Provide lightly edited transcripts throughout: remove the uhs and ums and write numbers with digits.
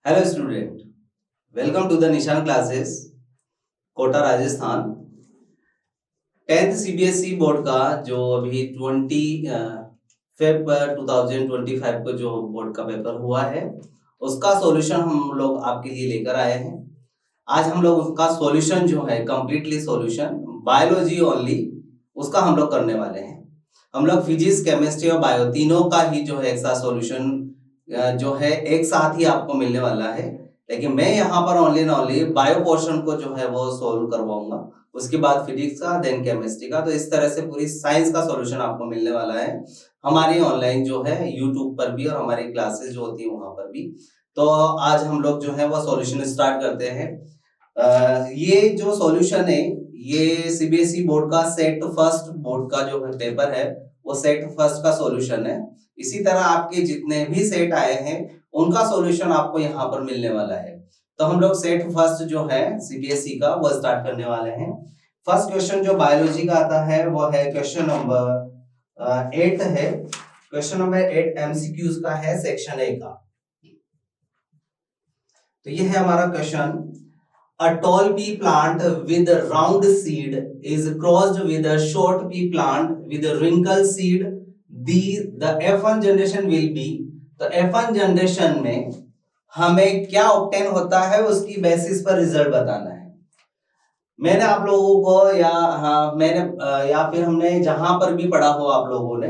Hello student, welcome to the Nishan classes Kota Rajasthan. 10th CBSE board का जो अभी 20 फेब 2025 को जो बोर्ड का पेपर हुआ है उसका सॉल्यूशन हम लोग आपके लिए लेकर आए हैं। आज हम लोग उसका सॉल्यूशन जो है कंप्लीटली सॉल्यूशन बायोलॉजी ओनली उसका हम लोग करने वाले हैं। हम लोग फिजिक्स, केमिस्ट्री और बायो तीनों का ही जो है एक साथ सॉल्यूशन जो है एक साथ ही आपको मिलने वाला है। लेकिन मैं यहाँ पर ओनली बायो पोर्शन को जो है वो सोल्व करवाऊंगा, उसके बाद फिजिक्स का, देन केमिस्ट्री का। तो इस तरह से पूरी साइंस का सॉल्यूशन आपको मिलने वाला है हमारी ऑनलाइन जो है यूट्यूब पर भी और हमारी क्लासेस जो होती है वहां पर भी। तो आज हम लोग जो है वो सॉल्यूशन स्टार्ट करते हैं। ये जो सॉल्यूशन है ये सीबीएसई बोर्ड का सेट फर्स्ट बोर्ड का जो है पेपर है वो सेट फर्स्ट का सॉल्यूशन है। इसी तरह आपके जितने भी सेट आए हैं उनका सॉल्यूशन आपको यहाँ पर मिलने वाला है। तो हम लोग सेट फर्स्ट जो है सीबीएसई का वो स्टार्ट करने वाले हैं। फर्स्ट क्वेश्चन जो बायोलॉजी का आता है वो है क्वेश्चन नंबर 8 है। क्वेश्चन नंबर 8 एमसीक्यूज का है, सेक्शन ए का। तो ये है हमारा question. A tall pea plant with a round seed is crossed with a short pea plant with a wrinkled seed. The F1 generation will be। तो F1 generation में हमें क्या ऑब्टेन होता है उसकी बेसिस पर रिजल्ट बताना है। मैंने आप लोगों को या फिर हमने जहां पर भी पढ़ा हो आप लोगों ने,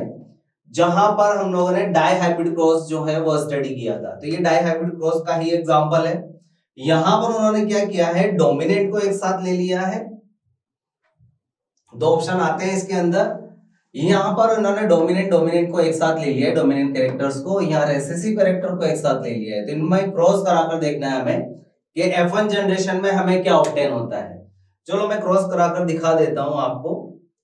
जहां पर हम लोगों ने डाई हाइब्रिड क्रॉस जो है वो स्टडी किया था, तो ये डाई हाइब्रिड क्रॉस का ही एग्जांपल है। यहां पर उन्होंने क्या किया है, डोमिनेंट को एक साथ ले लिया है। दो ऑप्शन आते हैं इसके अंदर। यहां पर उन्होंने डोमिनेंट को एक साथ ले लिया है, डोमिनेंट कैरेक्टर्स को, यहाँ रेसेसिव कैरेक्टर को एक साथ ले लिया है। तो इनमें क्रॉस कराकर देखना है हमें कि F1 जनरेशन में हमें क्या ऑब्टेन होता है। चलो मैं क्रॉस कराकर दिखा देता हूं आपको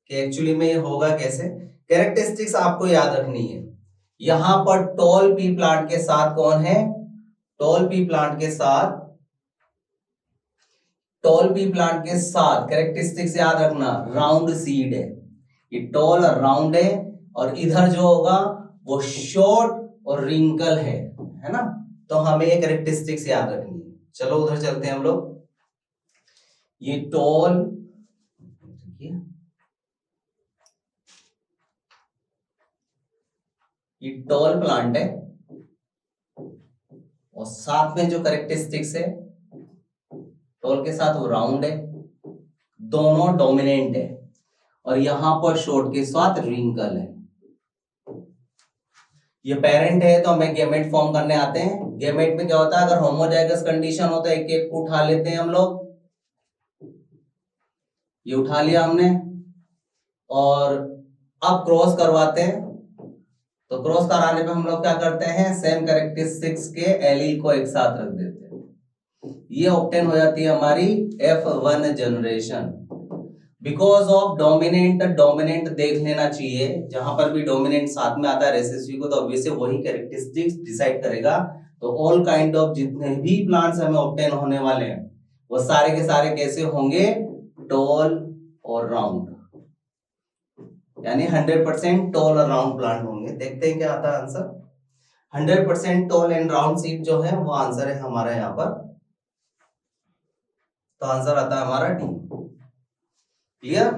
कि एक्चुअली में ये होगा कैसे। कैरेक्टरिस्टिक्स आपको याद रखनी है। यहां पर टॉल पी प्लांट के साथ कौन है, टॉल पी प्लांट के साथ कैरेक्टरिस्टिक्स याद रखना, राउंड सीड है। ये टॉल और राउंड है, और इधर जो होगा वो शॉर्ट और रिंकल है ना। तो हमें ये कैरेक्टरिस्टिक्स याद रखनी है। चलो उधर चलते हैं हम लोग। ये टॉल, ये टॉल प्लांट है और साथ में जो कैरेक्टरिस्टिक्स है टॉल के साथ वो राउंड है, दोनों डोमिनेंट है, और यहां पर शॉर्ट के साथ रिंकल है। ये पेरेंट है तो हमें गेमेट फॉर्म करने आते हैं। गेमेट में क्या होता है, अगर होमोजाइगस कंडीशन होता है, एक एक को उठा लेते हैं हम लोग। ये उठा लिया हमने और अब क्रॉस करवाते हैं। तो क्रॉस कराने पे हम लोग क्या करते हैं, सेम कैरेक्टरिस्टिक्स के एलील को एक साथ रख देते हैं। ये ऑब्टेन हो जाती है हमारी F1 generation. Because of dominant देख लेना चाहिए, जहां पर भी डोमिनेंट साथ में आता है रेसेसिव को, तो ऑब्वियसली वही कैरेक्टरिस्टिक्स डिसाइड करेगा। तो ऑल काइंड ऑफ जितने भी प्लांट्स हमें ऑब्टेन होने वाले हैं वो सारे के सारे कैसे होंगे, टॉल और राउंड, यानी 100% टॉल और राउंड प्लांट होंगे। देखते हैं क्या आता है answer. 100% tall and round seed जो है वो आंसर है हमारा यहाँ पर। तो आंसर आता है हमारा D. Clear.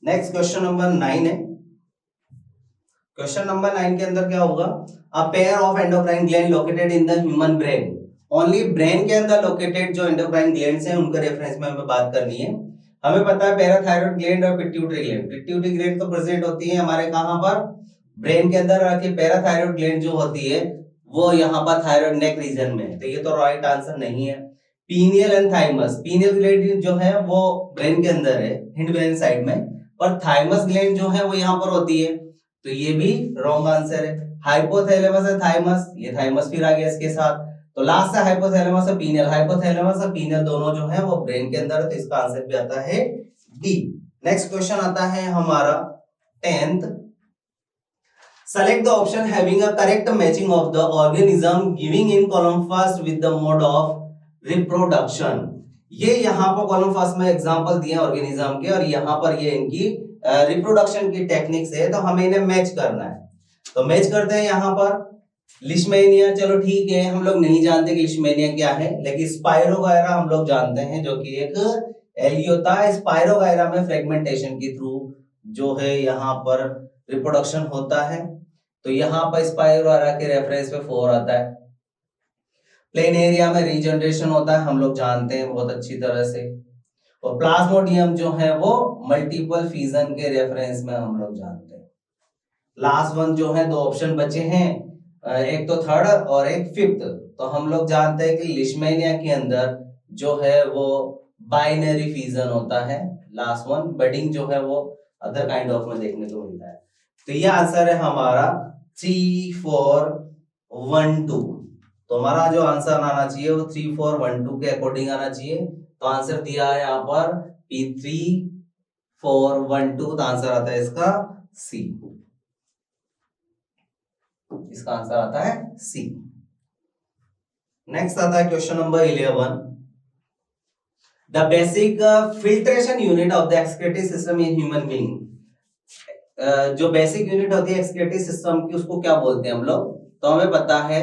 Next question number 9 है। क्वेश्चन नंबर 9 के अंदर क्या होगा, a pair of endocrine gland located in the human brain. Only brain के अंदर लोकेटेड जो एंडोक्राइन ग्लैंड्स हैं उनके रेफरेंस में हमें बात करनी है। हमें पता है पैराथायरॉइड ग्लैंड और पिट्यूटरी ग्लैंड। पिट्यूटरी ग्लैंड तो प्रेजेंट होती है हमारे कहां पर, ब्रेन के अंदर। पैराथायरॉइड ग्लैंड जो होती है वो यहाँ पर थायराइड नेक रीजन में। तो ये तो राइट आंसर नहीं है। Pineal and thymus, pineal gland जो है वो ब्रेन के अंदर है, हिंड ब्रेन साइड में, और थाइमस ग्लैंड जो है वो यहाँ पर होती है। तो ये भी रॉन्ग आंसर है। हाइपोथैलेमस है थाइमस, ये थाइमस फिर आ गया इसके साथ। तो लास्ट है हाइपोथैलेमस और पीनियल। हाइपोथैलेमस और पीनियल दोनों जो है वो ब्रेन के अंदर है, तो इसका आंसर भी आता है डी। नेक्स्ट क्वेश्चन आता है हमारा 10th। Select the option having a correct matching of the organism giving in column first with the mode of reproduction। ये यहाँ पर कॉलम फर्स्ट में एग्जांपल दिए ऑर्गेनिज्म के, और यहाँ पर ये इनकी रिप्रोडक्शन की टेक्निक्स है। तो हमें इन्हें मैच करना है। तो मैच करते हैं यहाँ पर। लिशमेनिया चलो ठीक है, हम लोग नहीं जानते कि लिशमेनिया क्या है, लेकिन स्पाइरोगायरा हम लोग जानते हैं, जो कि एक एल्गी होता है। स्पाइरोगायरा में फ्रेगमेंटेशन के थ्रू जो है यहाँ पर रिप्रोडक्शन होता है। तो यहाँ पर स्पाइरोगायरा के रेफरेंस पे 4 आता है। प्लेन एरिया में रीजनरेशन होता है, हम लोग जानते हैं बहुत अच्छी तरह से। और प्लाज्मोडियम जो है वो मल्टीपल फिजन के रेफरेंस में हम लोग जानते हैं। लास्ट वन जो है, 2 ऑप्शन बचे हैं, एक तो थर्ड और एक फिफ्थ। तो हम लोग जानते हैं कि लिशमेनिया के अंदर जो है वो बाइनरी फिजन होता है। लास्ट वन बडिंग जो है वो अदर काइंड ऑफ में देखने को मिलता है। तो ये आंसर है हमारा 3 4 1 2। तो हमारा जो आंसर आना चाहिए वो 3 4 1 2 के अकॉर्डिंग आना चाहिए। तो आंसर दिया है यहाँ पर P3 4 1 2। तो आंसर आता है इसका सी। इसका आंसर आता है सी। नेक्स्ट आता है question number 11। The basic filtration unit of the excretory system in human being. जो बेसिक यूनिट होती है एक्सक्रीटरी सिस्टम की, उसको क्या बोलते हैं हम लोग? तो हमें पता है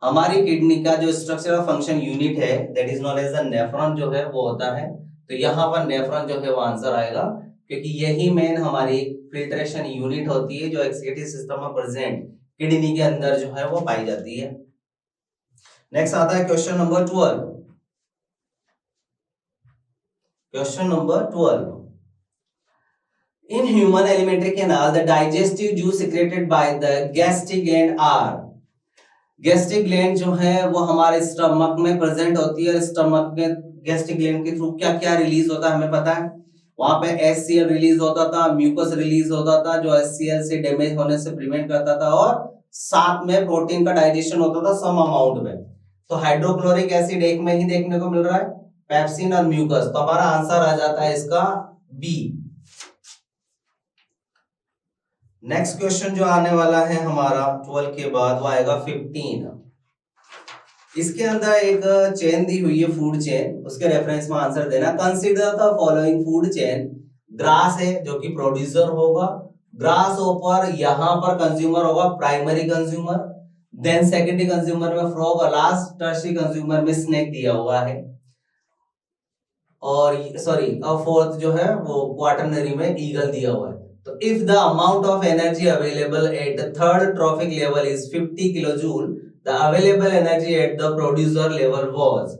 हमारी किडनी का जो स्ट्रक्चरल फंक्शन यूनिट है that is known as the nephron जो है वो होता है। तो यहाँ पर नेफ्रॉन जो है वो आंसर आएगा, क्योंकि यही मेन हमारी फिल्ट्रेशन यूनिट होती है जो एक्सक्रीटरी सिस्टम में प्रेजेंट किडनी के अंदर जो है वो पाई जाती है। नेक्स्ट आता है question number 12। Question number 12। In human alimentary canal, the digestive juice secreted by the gastric gland are। Gastric gland जो है वो हमारे स्टमक में प्रेजेंट होती है। स्टमक में गैस्ट्रिक ग्लैंड के थ्रू क्या क्या रिलीज होता है हमें पता है। वहां पे HCl रिलीज होता था, म्यूकस रिलीज होता था जो HCl से डैमेज होने से प्रिवेंट करता था, और साथ में प्रोटीन का डाइजेशन होता था सम अमाउंट में। तो हाइड्रोक्लोरिक एसिड एक में ही देखने को मिल रहा है, पेप्सिन और म्यूकस। तो हमारा आंसर आ जाता है इसका बी। नेक्स्ट क्वेश्चन जो आने वाला है हमारा 12 के बाद वो आएगा 15। इसके अंदर एक चेन दी हुई है, फूड चेन, उसके रेफरेंस में आंसर देना। Consider the following food chain. Grass है जो कि प्रोड्यूसर होगा, ग्रास ऊपर यहाँ पर कंज्यूमर होगा, primary consumer, then secondary consumer में फ्रॉग, और लास्ट टर्शियरी कंज्यूमर में स्नेक दिया हुआ है, और सॉरी फोर्थ जो है वो क्वाटरनरी में ईगल दिया हुआ है। तो if the amount of energy available at third trophic level is 50 kilojoule, the available energy at the producer level was.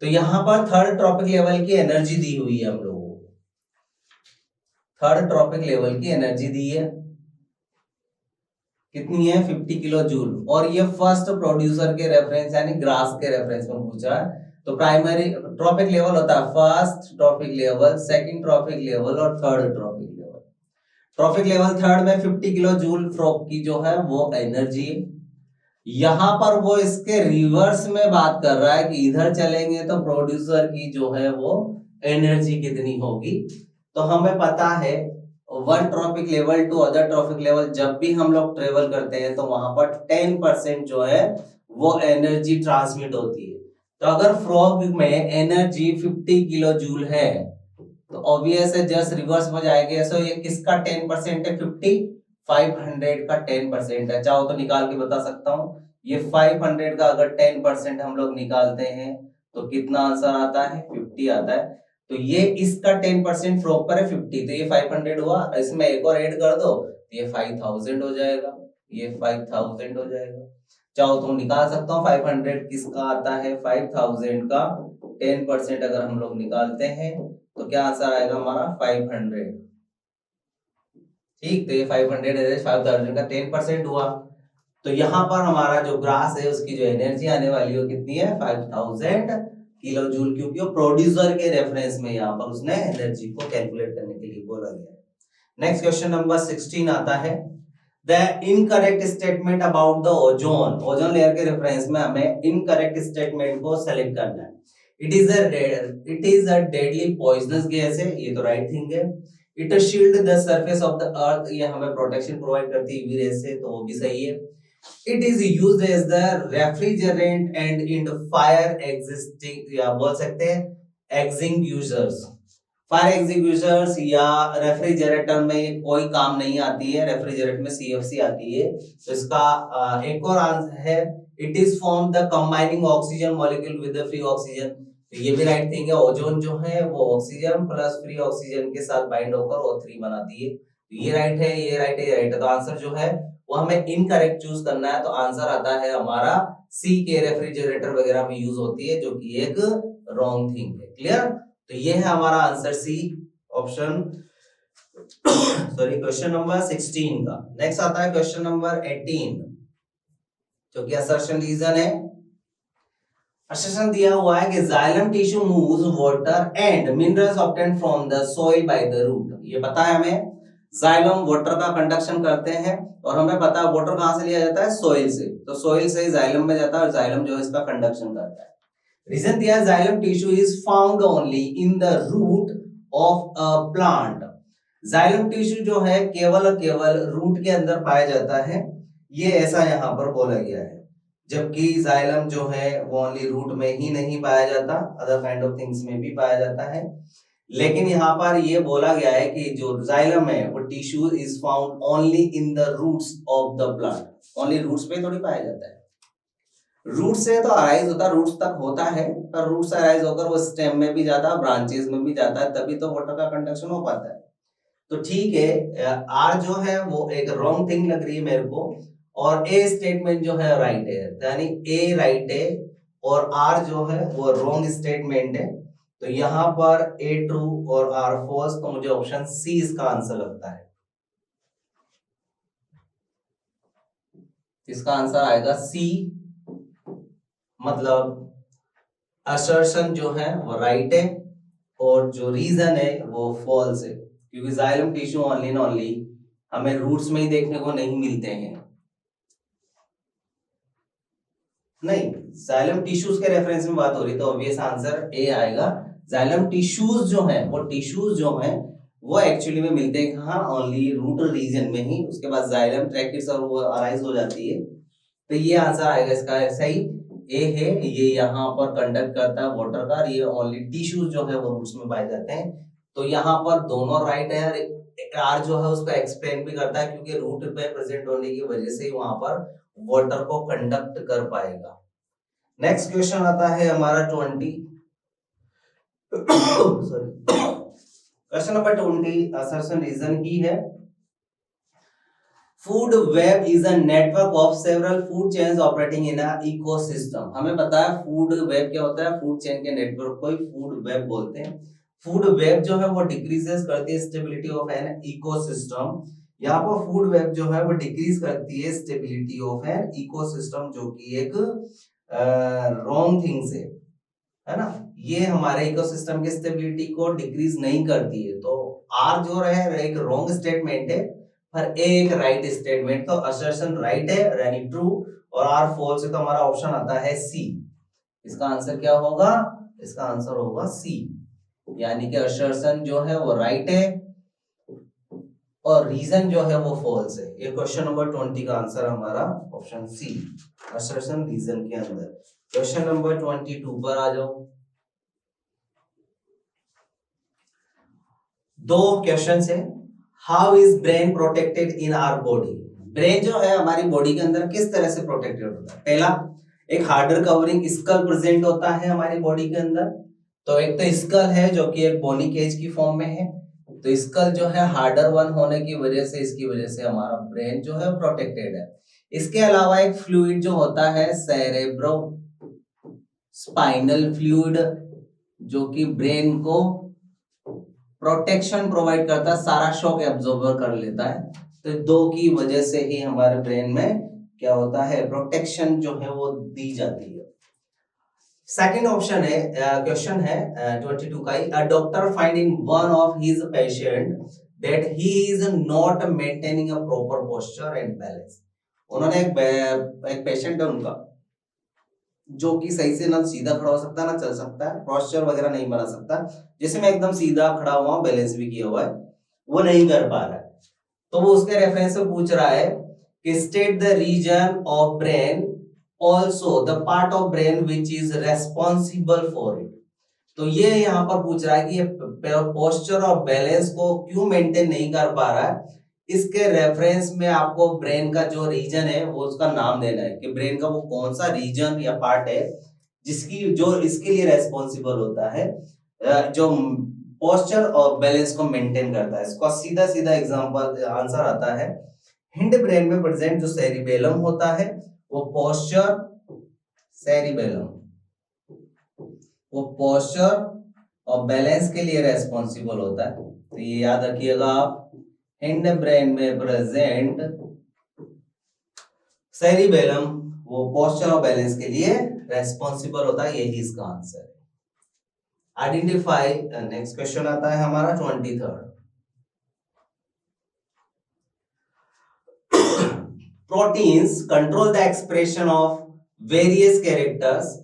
तो यहां पर थर्ड ट्रॉपिक लेवल की एनर्जी दी हुई है हम लोगों को, थर्ड ट्रॉपिक लेवल की एनर्जी दी है, कितनी है 50 किलो जूल। और ये फर्स्ट प्रोड्यूसर के रेफरेंस यानी ग्रास के रेफरेंस में पूछा है। तो प्राइमरी ट्रॉपिक लेवल होता है first trophic level, second trophic level और third trophic level. Trophic level third में 50 किलो जूल फ्रॉक की जो है वो एनर्जी। यहां पर वो इसके रिवर्स में बात कर रहा है कि इधर चलेंगे तो प्रोड्यूसर की जो है वो एनर्जी कितनी होगी। तो हमें पता है one trophic level to other trophic level जब भी हम लोग ट्रेवल करते हैं तो वहां पर 10% जो है वो एनर्जी ट्रांसमिट होती है। तो अगर फ्रॉग में एनर्जी 50 किलो जूल है तो ऑब्वियस है जस्ट रिवर्स हो जाएगा। सो ये किसका 10% है? 50 500 का 10% है। चाहो तो निकाल के बता सकता हूं। ये 500 का अगर 10% हम लोग निकालते हैं तो कितना आंसर आता है? 50 आता है। तो ये इसका 10% फ्रॉग पर है 50, तो ये 500 हुआ, इसमें एक और ऐड कर दो तो ये 5000 हो जाएगा, ये 5000 हो जाएगा। चाहो तो निकाल सकता हूँ 500 किसका आता है, 5000 का 10% अगर हम लोग निकालते हैं तो क्या आंसर आएगा हमारा 500। ठीक, तो ये 500 5000 का 10% हुआ। तो यहाँ पर हमारा जो ग्रास है उसकी जो एनर्जी आने वाली है कितनी है 5000 किलो जूल, क्योंकि वो प्रोड्यूसर के रेफरेंस में यहाँ पर उसने एनर्जी को कैलकुलेट करने के लिए बोला गया है। नेक्स्ट क्वेश्चन नंबर 16 आता है the incorrect statement about the ozone. Ozone layer के रेफरेंस में हमें इनकरेक्ट स्टेटमेंट को सेलेक्ट करना है। It is a deadly poisonous gas है, ये तो राइट थिंग है। It shield the surface of the earth, ये हमें प्रोटेक्शन प्रोवाइड करती है यूवी रे से, तो वो भी सही है। It is used as the refrigerant and in the fire existing या बोल सकते हैं extinguishers, फायर एग्जीक्यूटर्स या रेफ्रिजरेटर में कोई काम नहीं आती है, रेफ्रिजरेटर में सीएफसी आती है। तो इसका एक और आंसर है, it is form the combining oxygen molecule with the free oxygen. तो ये भी राइट थिंग है, ओजोन जो है वो ऑक्सीजन प्लस फ्री ऑक्सीजन के साथ बाइंड होकर O3 बनाती है। तो ये राइट है, ये राइट है, ये राइट है। तो आंसर जो है वो हमें इनकरेक्ट चूज करना है। तो आंसर आता है हमारा सी के, रेफ्रिजरेटर वगैरह में यूज होती है, जो कि एक रॉन्ग थिंग है। क्लियर? तो ये है हमारा answer C option sorry question number 16 का। नेक्स्ट आता है क्वेश्चन नंबर 18, जो कि असर्शन रीजन है। असर्शन दिया हुआ है कि xylem tissue moves water and minerals obtained from the soil by the root. ये पता है हमें, जाइलम वाटर का कंडक्शन करते हैं, और हमें पता है वाटर कहां से लिया जाता है, सॉइल से। तो सॉइल से जाइलम में जाता है, और जाइलम जो है इसका कंडक्शन करता है। रीजन दिया है, xylem tissue is found only in the root of a plant. Xylem tissue जो है केवल और केवल रूट के अंदर पाया जाता है, ये ऐसा यहाँ पर बोला गया है। जबकि जाइलम जो है वो ओनली रूट में ही नहीं पाया जाता, अदर काइंड ऑफ थिंग्स में भी पाया जाता है। लेकिन यहाँ पर ये बोला गया है कि जो जाइलम है वो tissue is found only in the roots of the plant. Only roots पे थोड़ी पाया जाता है। रूट से तो अराइज होता है, रूट्स तक होता है, पर रूट से अराइज होकर वो स्टेम में भी जाता है, ब्रांचेस में भी जाता है, तभी तो वाटर का कंडक्शन हो पाता है। तो ठीक है, आर जो है वो एक रॉन्ग थिंग लग रही है मेरे को, और ए स्टेटमेंट जो है राइट है, यानी ए राइट है और आर जो है वो रॉन्ग स्टेटमेंट है। तो यहाँ पर ए ट्रू और आर फॉल्स, तो मुझे ऑप्शन सी इसका आंसर लगता है। इसका आंसर आएगा सी, मतलब असर्शन जो है वो राइट है और जो रीजन है वो फॉल्स है, क्योंकि xylem tissue only and only हमें रूट्स में ही देखने को नहीं मिलते हैं। नहीं, जाइलम टिश्यूज के रेफरेंस में बात हो रही, तो ऑब्वियस आंसर ए आएगा। जाइलम टिश्यूज जो है वो टिश्यूज जो है वो एक्चुअली में मिलते हैं कहाँ, ओनली रूट रीजन में ही। उसके बाद जाइलम ट्रैकिट्स और वो अराइज हो जाती है। तो ये आंसर आएगा इसका सही, ए है। ये यहाँ पर कंडक्ट करता है वाटर का, ये ओनली टिश्यूज जो है वो रूट्स में पाए जाते हैं। तो यहाँ पर दोनों राइट है। आर जो है उसको एक्सप्लेन भी करता है, क्योंकि रूट पे प्रेजेंट होने की वजह से वहां पर वाटर को कंडक्ट कर पाएगा। नेक्स्ट क्वेश्चन आता है हमारा 20 sorry question number 20 assertion reason की है। Food web is a network of several food chains operating in a ecosystem. हमें पता है फूड वेब क्या होता है, फूड चेन के नेटवर्क को ही फूड वेब बोलते हैं। फूड वेब जो है वो डिक्रीजेस करती है स्टेबिलिटी ऑफ एन इकोसिस्टम। यहाँ पर फूड वेब जो है वो डिक्रीज करती है स्टेबिलिटी ऑफ एन इकोसिस्टम, जो कि एक रॉन्ग थिंग्स है ना। ये हमारे इकोसिस्टम की स्टेबिलिटी को डिक्रीज नहीं करती है। तो आर जो है एक रॉन्ग स्टेटमेंट है, पर ए एक राइट स्टेटमेंट। तो असर्शन राइट है यानी ट्रू, और आर फॉल्स है, तो हमारा ऑप्शन आता है सी। इसका आंसर क्या होगा, इसका आंसर होगा सी, यानी कि असर्शन जो है वो राइट है और रीजन जो है वो फॉल्स है। ये क्वेश्चन नंबर 20 का आंसर हमारा ऑप्शन सी, असर्शन रीजन के अंदर। क्वेश्चन नंबर 22 पर आ जाओ। दो क्वेश्चन है। How is brain protected in our body. Brain जो है हमारी बॉडी के अंदर किस तरह से प्रोटेक्टेड होता है। पहला, एक हार्डर कवरिंग स्कल प्रेजेंट होता है हमारी बॉडी के अंदर। तो एक तो स्कल है जो कि एक बोनी केज की फॉर्म में है। तो स्कल जो है हार्डर वन होने की वजह से, इसकी वजह से हमारा ब्रेन जो है प्रोटेक्टेड है। इसके अलावा एक फ्लूइड जो होता है सेरेब्रो स्पाइनल फ्लूइड, जो कि ब्रेन को प्रोटेक्शन प्रोवाइड करता है, सारा शॉक एब्जॉर्बर कर लेता है। तो दो की वजह से ही हमारे ब्रेन में क्या होता है, प्रोटेक्शन जो है वो दी जाती है। सेकंड ऑप्शन है, क्वेश्चन है 22 का ही। A doctor find in one of his patient that he is not maintaining a proper posture and balance. उन्होंने एक पेशेंट है उनका जो कि सही से ना सीधा खड़ा हो सकता है ना चल सकता है, पोस्चर वगैरह नहीं बना सकता, जिसमें एकदम सीधा खड़ा हुआ बैलेंस भी किया हुआ है, वो नहीं कर पा रहा है। तो वो उसके रेफरेंस से पूछ रहा है कि state the reason of brain, also the part of brain which is responsible for it. तो ये यहाँ पर पूछ रहा है कि ये पोस्चर और बैलेंस को क्यों मेंटेन नहीं कर पा रहा है। इसके रेफरेंस में आपको ब्रेन का जो रीजन है वो उसका नाम देना है कि ब्रेन का वो कौन सा रीजन या पार्ट है जिसकी जो इसके लिए रेस्पॉन्सिबल होता है, जो पोस्चर और बैलेंस को मेंटेन करता है। इसका सीधा सीधा एग्जांपल आंसर आता है, हिंड ब्रेन में प्रेजेंट जो सेरिबेलम होता है वो पोस्चर सेरिबेलम वो पोस्चर और बैलेंस के लिए रेस्पॉन्सिबल होता है। तो ये याद रखिएगा आप, हिंड ब्रेन में प्रेजेंट सेरिबेलम वो पोस्चर और बैलेंस के लिए रेस्पॉन्सिबल होता है, यही इसका आंसर है। आइडेंटिफाई, नेक्स्ट क्वेश्चन आता है हमारा 23rd। Proteins control the expression of various characters.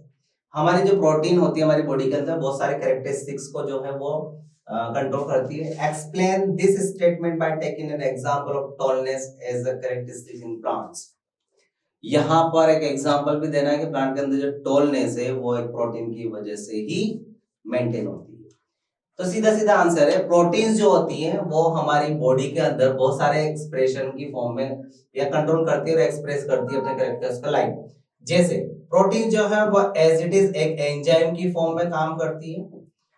हमारी जो प्रोटीन होती है हमारी बॉडी के अंदर बहुत सारे कैरेक्टरिस्टिक्स को जो है वो कंट्रोल करती है। Explain this statement by taking an example of tallness as a characteristic in plants. यहाँ पर एक एग्जांपल भी देना है कि प्लांट के अंदर जो टॉलनेस है वो एक प्रोटीन की वजह से ही मेंटेन होती है। तो सीधा सीधा आंसर है, प्रोटीन्स जो होती हैं वो हमारी बॉडी के अंदर बहुत सारे एक्सप्रेशन की फॉर्म में या कंट्रोल करती है और एक्सप्रेस करती है अपने कैरेक्टर्स का। लाइक जैसे प्रोटीन जो है वो एज इट इज एक एंजाइम की फॉर्म में काम करती है,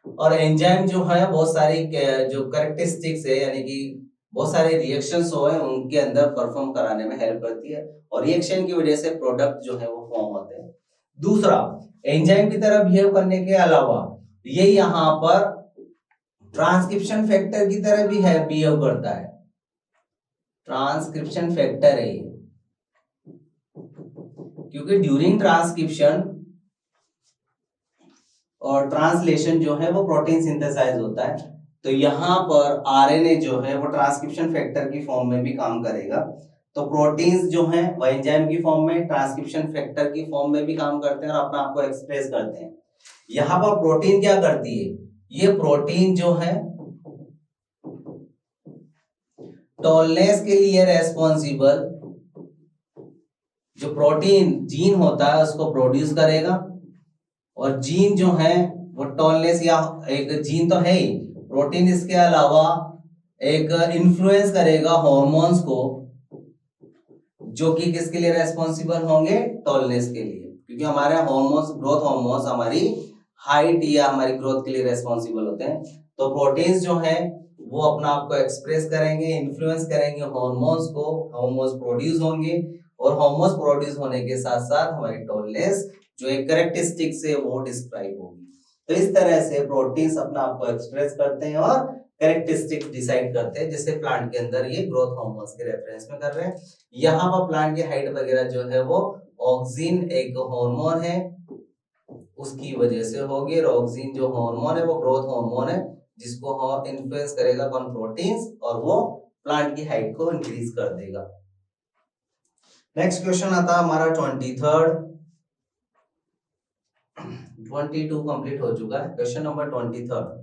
और एंजाइम जो है बहुत सारी जो कैरेक्टरिस्टिक्स है यानी कि बहुत सारे रिएक्शंस हो है उनके अंदर परफॉर्म कराने में हेल्प करती है, और रिएक्शन की वजह से प्रोडक्ट जो है वो फॉर्म होते हैं। दूसरा, एंजाइम की तरह बिहेव करने के अलावा ये यहाँ पर ट्रांसक्रिप्शन फैक्टर की तरह भी है, बिहेव करता है। ट्रांसक्रिप्शन फैक्टर है ये, क्योंकि ड्यूरिंग ट्रांसक्रिप्शन और ट्रांसलेशन जो है वो प्रोटीन सिंथेसाइज होता है। तो यहाँ पर आरएनए जो है वो ट्रांसक्रिप्शन फैक्टर की फॉर्म में भी काम करेगा। तो प्रोटीन्स जो हैं वो एंजाइम की फॉर्म में, ट्रांसक्रिप्शन फैक्टर की फॉर्म में भी काम करते हैं और अपने आप को एक्सप्रेस करते हैं। यहाँ पर प्रोटीन क्या करती है, ये प्रोटीन जो है टॉलनेस के लिए रेस्पॉन्सिबल जो प्रोटीन जीन होता है उसको प्रोड्यूस करेगा, और जीन जो है वो टॉलनेस या एक जीन तो है ही, प्रोटीन इसके अलावा एक इन्फ्लुएंस करेगा हॉर्मोन्स को, जो कि किसके लिए रेस्पॉन्सिबल होंगे, टॉलनेस के लिए, क्योंकि हमारे हॉर्मोन्स, ग्रोथ हॉर्मोन्स हमारी हाइट या हमारी ग्रोथ के लिए रेस्पॉन्सिबल होते हैं। तो प्रोटीन्स जो है वो अपना आप को एक्सप्रेस करेंगे, इन्फ्लुएंस करेंगे हॉर्मोन्स को, हॉर्मोन्स प्रोड्यूस होंगे, और हॉर्मोन्स प्रोड्यूस होने के साथ साथ हमारी टॉलनेस जो एक कैरेक्टरिस्टिक से वो डिस्क्राइब होगी। तो इस तरह से प्रोटीन्स अपना आप को एक्सप्रेस करते हैं और कैरेक्टरिस्टिक डिसाइड करते हैं, जैसे प्लांट के अंदर ये ग्रोथ हार्मोन्स के रेफरेंस में कर रहे हैं। यहाँ पर प्लांट की हाइट वगैरह जो है वो ऑक्सिन एक हार्मोन है उसकी वजह से होगी, और ऑक्सिन जो हार्मोन है वो ग्रोथ हार्मोन है जिसको इन्फ्लुएंस करेगा कौन, प्रोटीन्स, और वो प्लांट की हाइट को इंक्रीज कर देगा। नेक्स्ट क्वेश्चन आता है हमारा 23rd। 22 कंप्लीट हो चुका है, क्वेश्चन नंबर 23rd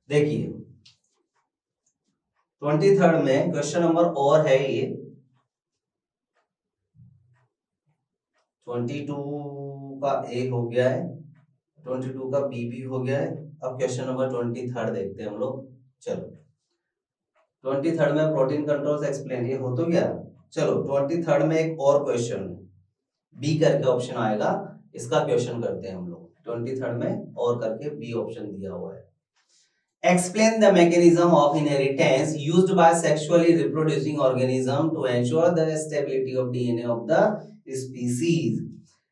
देखिए। 23rd में क्वेश्चन नंबर और है ये 22 का ए हो गया है, 22 का बी भी हो गया है। अब क्वेश्चन नंबर 23rd देखते हैं हम लोग। चलो 23rd में प्रोटीन कंट्रोल्स एक्सप्लेन, ये हो तो गया। चलो 23rd में एक और क्वेश्चन बी करके ऑप्शन आएगा, इसका क्वेश्चन करते हैं हम लोग। 23rd में और करके बी ऑप्शन दिया हुआ है। Explain the mechanism of inheritance used by sexually reproducing organism to ensure the stability of DNA of the species।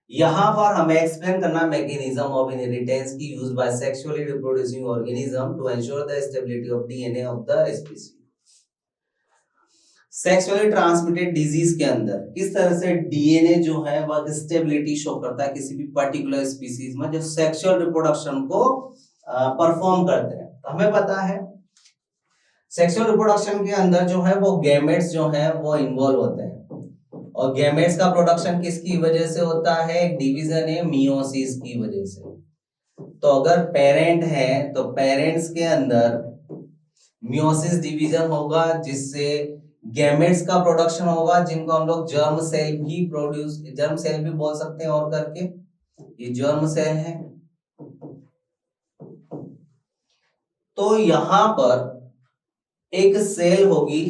यहाँ पर हमें एक्सप्लेन करना मैकेनिज्म ऑफ इनहेरिटेंस की used by sexually reproducing organism to ensure the stability of DNA of the species. Sexually transmitted disease के अंदर किस तरह से डीएनए जो है वह स्टेबिलिटी शो करता है किसी भी पर्टिकुलर स्पीसीज में जो सेक्सुअल रिप्रोडक्शन को परफॉर्म करते हैं। तो हमें पता है सेक्सुअल रिप्रोडक्शन के अंदर जो है वो गैमेट्स जो है वो इन्वॉल्व होते हैं, और गैमेट्स का प्रोडक्शन किसकी वजह से होता है, डिवीजन है मियोसिस की वजह से। तो अगर पेरेंट है तो पेरेंट्स के अंदर मियोसिस डिवीजन होगा जिससे गैमेट्स का प्रोडक्शन होगा, जिनको हम लोग जर्म सेल भी बोल सकते हैं और करके, ये जर्म सेल है। तो यहां पर एक सेल होगी,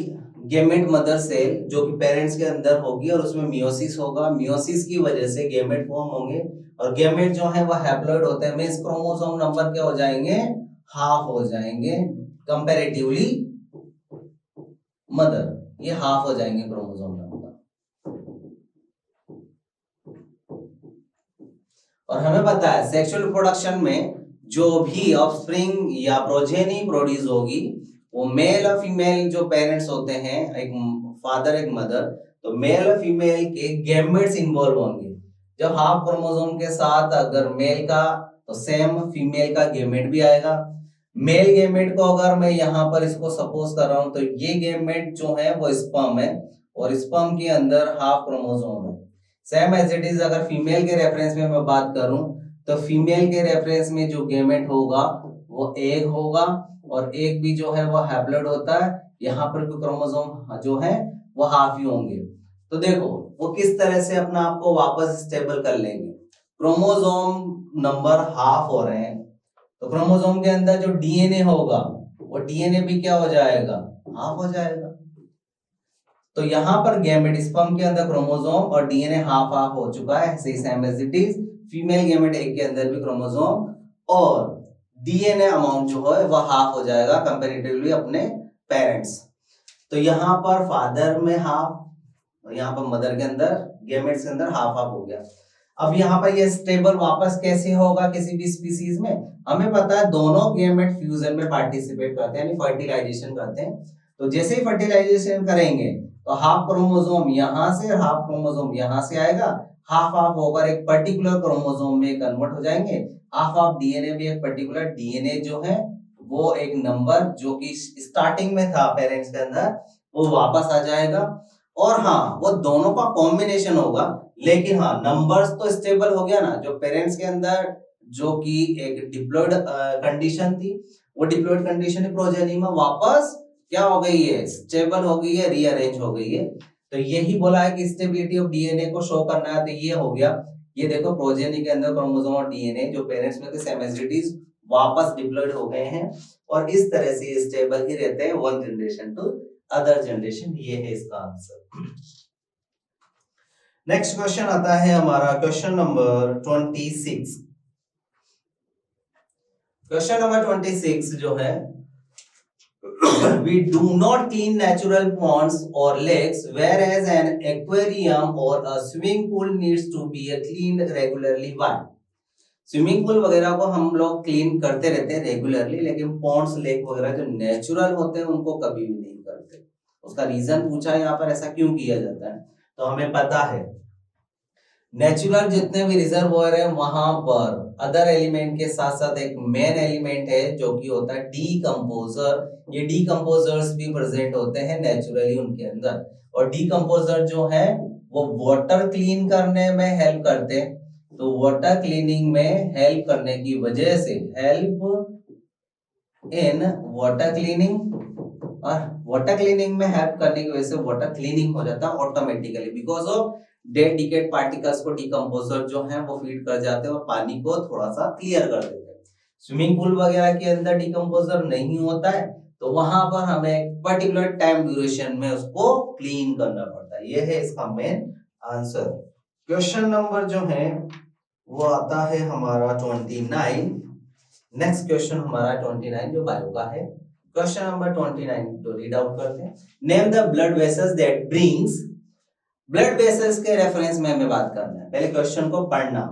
गेमेट मदर सेल, जो कि पेरेंट्स के अंदर होगी और उसमें मियोसिस होगा। मियोसिस की वजह से गेमेट फॉर्म होंगे और गेमेट जो है वह हैप्लॉइड होते हैं, मींस क्रोमोसोम नंबर क्या हो जाएंगे, हाफ हो जाएंगे कंपैरेटिवली मदर, ये हाफ हो जाएंगे क्रोमोसोम नंबर। और हमें पता है सेक्सुअल रिप्रोडक्शन में जो भी ऑफस्प्रिंग या प्रोजेनी प्रोड्यूस होगी वो मेल और फीमेल जो पेरेंट्स होते हैं, एक फादर एक मदर, तो मेल और फीमेल के गैमेट्स इन्वॉल्व होंगे। जब हाफ क्रोमोसोम के साथ अगर मेल का, तो सेम फीमेल का गैमेट भी आएगा। मेल गैमेट को अगर मैं यहाँ पर इसको सपोज कर रहा हूं तो ये गैमेट जो है वो स्पर्म है और स्पर्म के अंदर हाफ क्रोमोसोम है। सेम एज इट इज अगर फीमेल के रेफरेंस में मैं बात करूं तो फीमेल के रेफरेंस में जो गैमेट होगा वो एग होगा और एग भी जो है वो हैप्लॉइड होता है। यहाँ पर भी क्रोमोसोम जो है वो हाफ ही होंगे। तो देखो वो किस तरह से अपना आपको वापस स्टेबल कर लेंगे। क्रोमोसोम नंबर हाफ हो रहे हैं तो क्रोमोसोम के अंदर जो डीएनए होगा वो डीएनए भी क्या हो जाएगा, हाफ हो जाएगा। तो यहां पर गैमेट स्पर्म के अंदर क्रोमोसोम और डीएनए हाफ हाफ हो चुका है, same as it is female gamete एक के अंदर भी क्रोमोसोम और डीएनए अमाउंट जो है वह हाफ हो जाएगा कंपैरेटिवली अपने पेरेंट्स। तो यहाँ पर फादर में हाफ और यहाँ पर मदर के अंदर गैमेट्स के अंदर हाफ हाफ हो गया। अब यहाँ पर ये स्टेबल वापस कैसे होगा किसी भी स्पीसीज में, हमें पता है दोनों गैमेट फ्यूजन में पार्टिसिपेट करते हैं यानी फर्टिलाइजेशन करते हैं। तो जैसे ही फर्टिलाइजेशन करेंगे तो हाफ क्रोमोसोम यहां से हाफ क्रोमोसोम यहां से आएगा, हाफ हाफ होकर एक पर्टिकुलर क्रोमोसोम में कन्वर्ट हो जाएंगे। हाफ हाफ डीएनए भी एक पर्टिकुलर डीएनए जो है वो एक नंबर जो कि स्टार्टिंग में था पेरेंट्स के अंदर वो वापस आ जाएगा। और हाँ वो दोनों का कॉम्बिनेशन होगा, लेकिन हाँ नंबर्स तो स्टेबल हो गया ना। जो पेरेंट्स के अंदर जो कि एक डिप्लॉयड कंडीशन थी वो डिप्लॉयड कंडीशन प्रोजेनी में वापस क्या हो गई है, स्टेबल हो गई है, रीअरेंज हो गई है। तो यही बोला है कि स्टेबिलिटी ऑफ डीएनए को शो करना है। तो ये हो गया, ये देखो प्रोजेनी के अंदर क्रोमोसोम और डीएनए जो पेरेंट्स में थे सेम एज इट इज वापस डिप्लॉयड हो गए हैं और इस तरह से स्टेबल ही रहते हैं one generation to other generation. ये है इसका आंसर। नेक्स्ट क्वेश्चन आता है हमारा क्वेश्चन नंबर 26। क्वेश्चन नंबर 26 जो है we do not clean natural ponds or lakes, whereas an aquarium or a swimming pool needs to be cleaned regularly. Why? Swimming pool वगैरह को हम लोग क्लीन करते रहते हैं रेगुलरली, लेकिन पॉन्ड्स लेक वगैरह जो नेचुरल होते हैं उनको कभी भी नहीं करते। उसका रीजन पूछा है यहाँ पर ऐसा क्यों किया जाता है, तो हमें पता है नेचुरल जितने भी रिजर्वोयर है वहां पर अदर एलिमेंट के साथ साथ एक मेन एलिमेंट है जो कि होता है डीकंपोजर। ये डीकंपोजर्स भी प्रेजेंट होते हैं नेचुरली उनके अंदर और डीकंपोजर जो है वो वाटर क्लीन करने में हेल्प करते हैं। तो वाटर क्लीनिंग में हेल्प करने की वजह से हेल्प इन वाटर क्लीनिंग, और वाटर क्लीनिंग में हेल्प करने की वजह से वाटर क्लीनिंग हो जाता है automatically because of dead decade particles को डीकंपोजर जो है वो फीड कर जाते हैं और पानी को थोड़ा सा क्लियर कर देते हैं। स्विमिंग पूल वगैरह के अंदर डीकंपोजर नहीं होता है तो वहां पर हमें पर्टिकुलर टाइम ड्यूरेशन में उसको क्लीन करना पड़ता है। ये है इसका मेन आंसर। क्वेश्चन नंबर जो है वो आता है हमारा 29। नेक्स्ट क्वेश्चन हमारा 29 जो बायो का है। क्वेश्चन नंबर 29 तो रीड आउट करते हैं। Name the blood vessels that brings, blood vessels के रेफरेंस में हमें बात करना है, पहले क्वेश्चन को पढ़ना।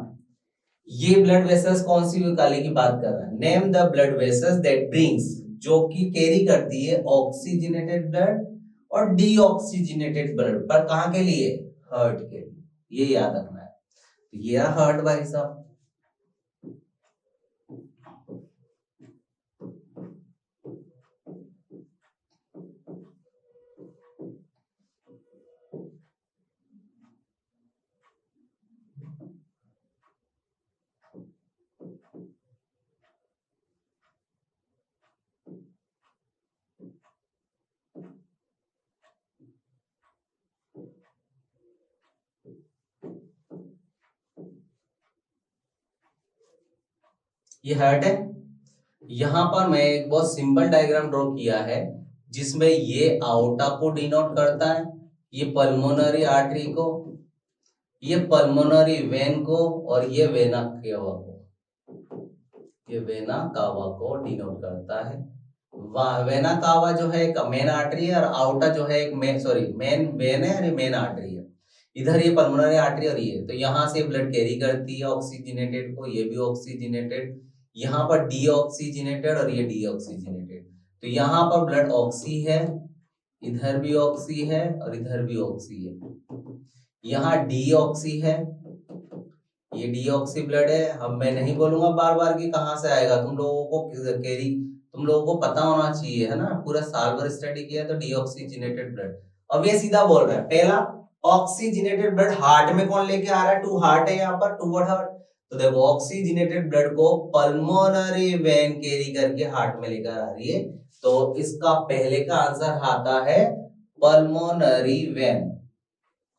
ये ब्लड वेसल्स कौन सी वाली की बात कर रहा है, name the blood vessels that brings, जो कि कैरी करती है ऑक्सीजनेटेड ब्लड और डीऑक्सीजनेटेड ब्लड, पर कहां के लिए, हार्ट के लिए, ये याद रखना है। तो ये हार्ट भाई साहब, ये हार्ट है। यहाँ पर मैं एक बहुत सिंपल डायग्राम ड्रॉ किया है जिसमें ये आउटा को डिनोट करता है, ये पल्मोनरी आर्टरी को, ये पल्मोनरी वेन को, और ये वेना केवा को, ये वेना कावा को डिनोट करता है। वेना कावा जो है एक मेन आर्टरी है और आउटा जो है एक मेन वेन है और ये मेन आर्टरी है। इधर ये पल्मोनरी आर्टरी और ये, तो यहाँ से ब्लड कैरी करती है ऑक्सीजनेटेड को, ये भी ऑक्सीजनेटेड, यहाँ पर डीऑक्सीजनेटेड और ये डीऑक्सीजनेटेड। तो यहाँ पर ब्लड ऑक्सी है, इधर भी ऑक्सी है और इधर भी ऑक्सी है। यहाँ डीऑक्सी है, ये डीऑक्सी ब्लड है। अब मैं नहीं बोलूंगा बार बार कि कहाँ से आएगा, तुम लोगों को पता होना चाहिए, है ना, पूरा साल भर स्टडी किया तो डीऑक्सीजनेटेड ब्लड। अब ये सीधा बोल रहा है, पहला ऑक्सीजनेटेड ब्लड हार्ट में कौन लेके आ रहा है, टू हार्ट है यहाँ पर, टू हार्ट। तो देखो ऑक्सीजनेटेड ब्लड को पल्मोनरी वेन कैरी करके हार्ट में लेकर आ रही है, तो इसका पहले का आंसर आता है पल्मोनरी वेन।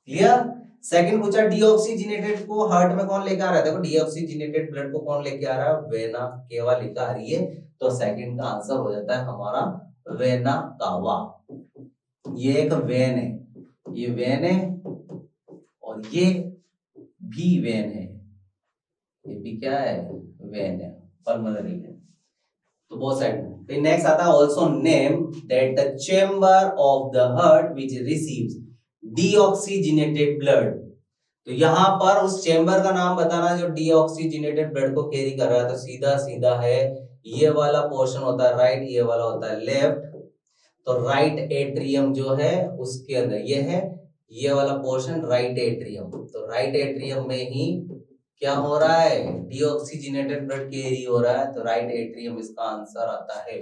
क्लियर। सेकंड पूछा डीऑक्सीजनेटेड को हार्ट में कौन लेकर आ रहा है, देखो डीऑक्सीजनेटेड ब्लड को कौन लेके आ रहा है, वेना केवा लेकर आ रही है, तो सेकंड का आंसर हो जाता है हमारा वेना कावा। ये एक वेन है, ये वेन है और ये भी वेन है, ये भी क्या है, वेन है, पल्मोनरी वेन। तो बोथ साइड में। फिर नेक्स्ट आता है also name that the chamber of the heart which receives deoxygenated blood. तो यहाँ पर उस चेंबर का नाम बताना जो डीऑक्सीजनेटेड ब्लड को कैरी कर रहा है, तो सीधा सीधा है, ये वाला पोर्शन होता है राइट, ये वाला होता है लेफ्ट। तो राइट एट्रियम जो है उसके अंदर ये है, ये वाला पोर्शन राइट एट्रियम। तो राइट एट्रियम में ही क्या हो रहा है, डीऑक्सीजनेटेड ब्लड कैरी हो रहा है, तो राइट एट्रियम इसका आंसर आता है।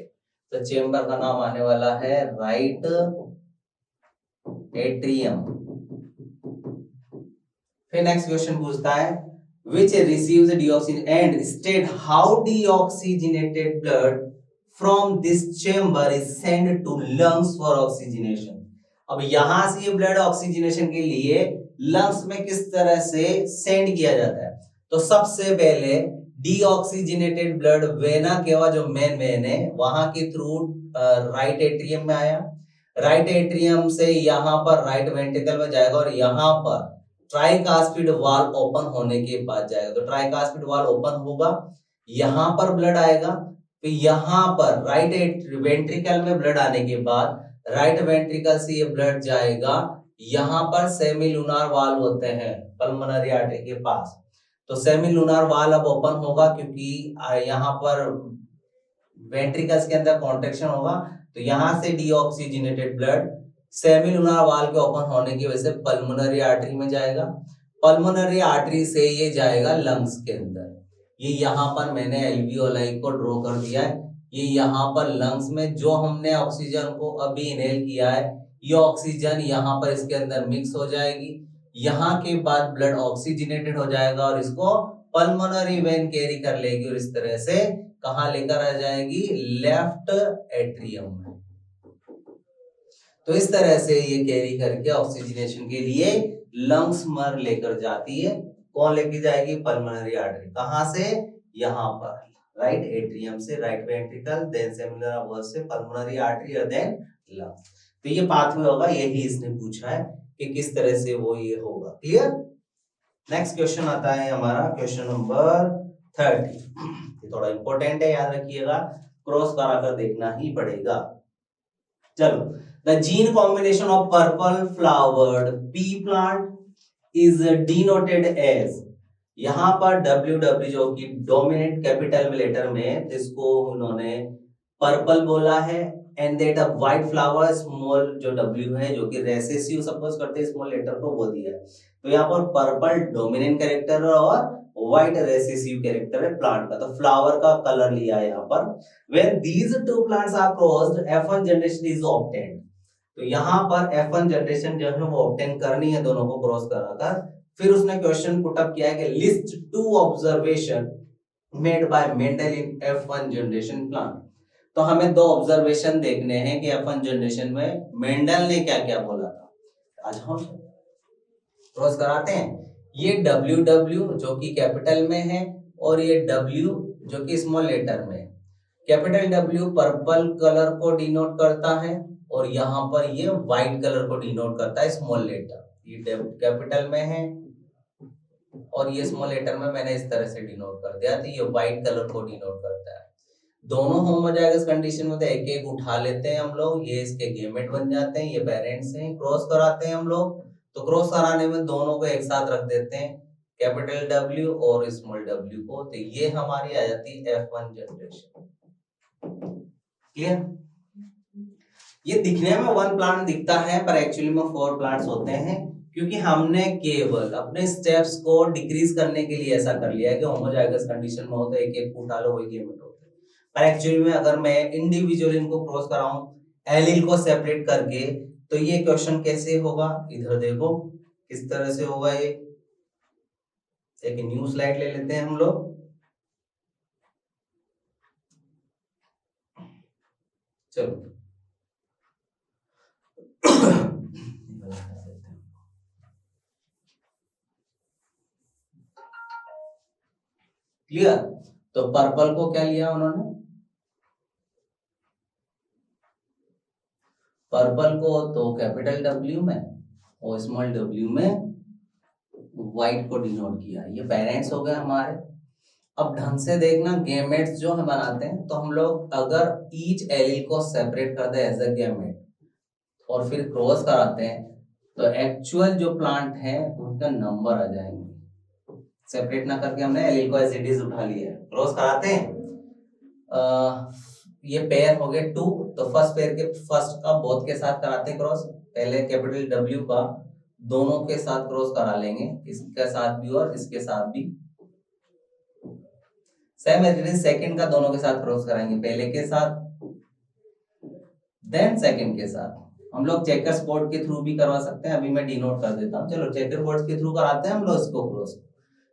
तो चेंबर का नाम आने वाला है राइट एट्रियम। फिर नेक्स्ट क्वेश्चन पूछता है which receives deoxygen and state how deoxygenated blood from this chamber is sent to lungs for oxygenation। अब यहां से ये ब्लड ऑक्सीजनेशन के लिए लंग्स में किस तरह से सेंड किया जाता है, तो सबसे पहले डीऑक्सीजनेटेड ब्लड वेना केवा जो मेन वेन है वहां के थ्रू राइट एट्रियम में आया, राइट एट्रियम से यहाँ पर राइट वेंट्रिकल में जाएगा और यहाँ पर ट्राइकास्पिड वाल ओपन होने के बाद जाएगा। तो ट्राइकास्पिड वाल ओपन होगा, यहाँ पर ब्लड आएगा, फिर यहाँ पर राइट वेंट्रिकल में ब्लड आने के बाद राइट वेंट्रिकल से ये ब्लड जाएगा, यहाँ पर सेमीलुनार वाल होते हैं पल्मोनरी आर्टरी के पास। तो सेमीलुनार वाल अब ओपन होगा क्योंकि यहाँ पर वेंट्रिकल्स के अंदर कॉन्ट्रैक्शन होगा, तो यहाँ से डीऑक्सीजनेटेड ब्लड सेमीलुनार वाल के ओपन होने की वजह से पल्मोनरी आर्टरी में जाएगा, पल्मोनरी आर्टरी से ये जाएगा लंग्स के अंदर। ये यहाँ पर मैंने एल्वियोलाई को ड्रॉ कर दिया है, ये यहाँ पर लंग्स में जो हमने ऑक्सीजन को अभी इनहेल किया है, ये ऑक्सीजन यहाँ पर इसके अंदर मिक्स हो जाएगी, यहाँ के बाद ब्लड ऑक्सीजनेटेड हो जाएगा और इसको पल्मोनरी वेन कैरी कर लेगी और इस तरह से कहाँ लेकर आ जाएगी, लेफ्ट एट्रियम में। तो इस तरह से ये कैरी करके ऑक्सीजनेशन के लिए लंग्स में लेकर जाती है, कौन लेके जाएगी, पल्मोनरी आर्टरी। कहां से, यहाँ पर राइट एट्रियम से राइट वेंट्रिकल, देन सेमिलर वाल से पल्मोनरी आर्टरी और देन लंग्स। तो ये पाथवे होगा, यही इसने पूछा है कि किस तरह से वो ये होगा। क्लियर। नेक्स्ट क्वेश्चन आता है हमारा क्वेश्चन नंबर 30। ये थोड़ा इंपॉर्टेंट है, याद रखिएगा, क्रॉस कराकर देखना ही पड़ेगा। चलो, the gene combination of purple flowered pea plant is denoted as, यहाँ पर WW जो कि डोमिनेंट कैपिटल में लेटर में, इसको उन्होंने पर्पल बोला है, and that a white flower small जो W है जो कि रेसेसिव सपोज करते हैं स्मॉल लेटर को, वो दिया है। तो यहाँ पर पर्पल डोमिनेंट कैरेक्टर और व्हाइट रेसेसिव कैरेक्टर है प्लांट का, तो फ्लावर का कलर लिया है यहाँ पर। When these two plants are crossed, F1 generation is obtained। तो यहाँ पर F1 जनरेशन जो है वो ऑब्टेन करनी है दोनों को क्रॉस कराकर। फिर उसने क्वेश्चन पुट अप किया है कि list 2 observation made by Mendel in F1 generation plant. तो हमें 2 ऑब्जर्वेशन देखने हैं कि F1 जनरेशन में मेंडल ने क्या क्या बोला था। आज हम क्रॉस कराते हैं। ये WW जो कि कैपिटल में है और ये W जो कि स्मॉल लेटर में है। कैपिटल डब्ल्यू पर्पल कलर को डिनोट करता है और यहाँ पर ये व्हाइट कलर को डिनोट करता है स्मॉल लेटर। ये कैपिटल में है और ये स्मॉल लेटर में मैंने इस तरह से डिनोट कर दिया, तो ये व्हाइट कलर को डिनोट करता है। दोनों होमोजाइगस कंडीशन में तो एक एक उठा लेते हैं हम लोग, ये इसके गेमेट बन जाते हैं, ये पेरेंट्स हैं, क्रॉस कराते हैं हम लोग, तो क्रॉस कराने में दोनों को एक साथ रख देते हैं, कैपिटल डब्ल्यू और स्मॉल डब्ल्यू को, तो ये हमारी आ जाती है F1 जनरेशन। क्लियर? ये दिखने में 1 प्लांट दिखता है पर एक्चुअली में 4 प्लांट्स होते हैं, क्योंकि हमने केवल अपने स्टेप्स को डिक्रीज करने के लिए ऐसा कर लिया है कि होमोजाइगस कंडीशन में हो तो एक एक उठा लो, वही गेमेट होते हैं। पर एक्चुअली में अगर मैं इंडिविजुअल इनको क्रॉस कराऊं एलील को सेपरेट करके, तो ये क्वेश्चन कैसे होगा, इधर देखो किस तरह से होगा। ये एक न्यू स्लाइड ले लेते हैं हम लोग। चलो क्लियर? तो पर्पल को क्या लिया उन्होंने, पर्पल को तो कैपिटल डब्ल्यू में और स्मॉल डब्ल्यू में व्हाइट को डिनोट किया। ये पेरेंट्स हो गए हमारे। अब ढंग से देखना, गेमेट्स जो हम बनाते हैं तो हम लोग अगर ईच एलील को सेपरेट करते हैं एज अ गेमेट और फिर क्रॉस कराते हैं तो एक्चुअल जो प्लांट है उनका नंबर आ जाएंगे। सेपरेट ना करके हमने एलील को एज इट इज उठा लिया, क्रॉस कराते हैं, ये पेयर हो गए 2, तो फर्स्ट पेयर के फर्स्ट का बोथ के साथ कराते हैं क्रॉस, पहले कैपिटल डब्ल्यू का दोनों के साथ क्रॉस करा लेंगे, इसके साथ भी और इसके साथ भी। Same as it is second का दोनों के साथ क्रॉस कराएंगे, पहले के साथ देन सेकंड के साथ। हम लोग चेकर्स बोर्ड के थ्रू भी करवा सकते हैं, अभी मैं डिनोट कर देता हूं। चलो चेकर बोर्ड के थ्रू कराते हैं हम लोग इसको क्रॉस।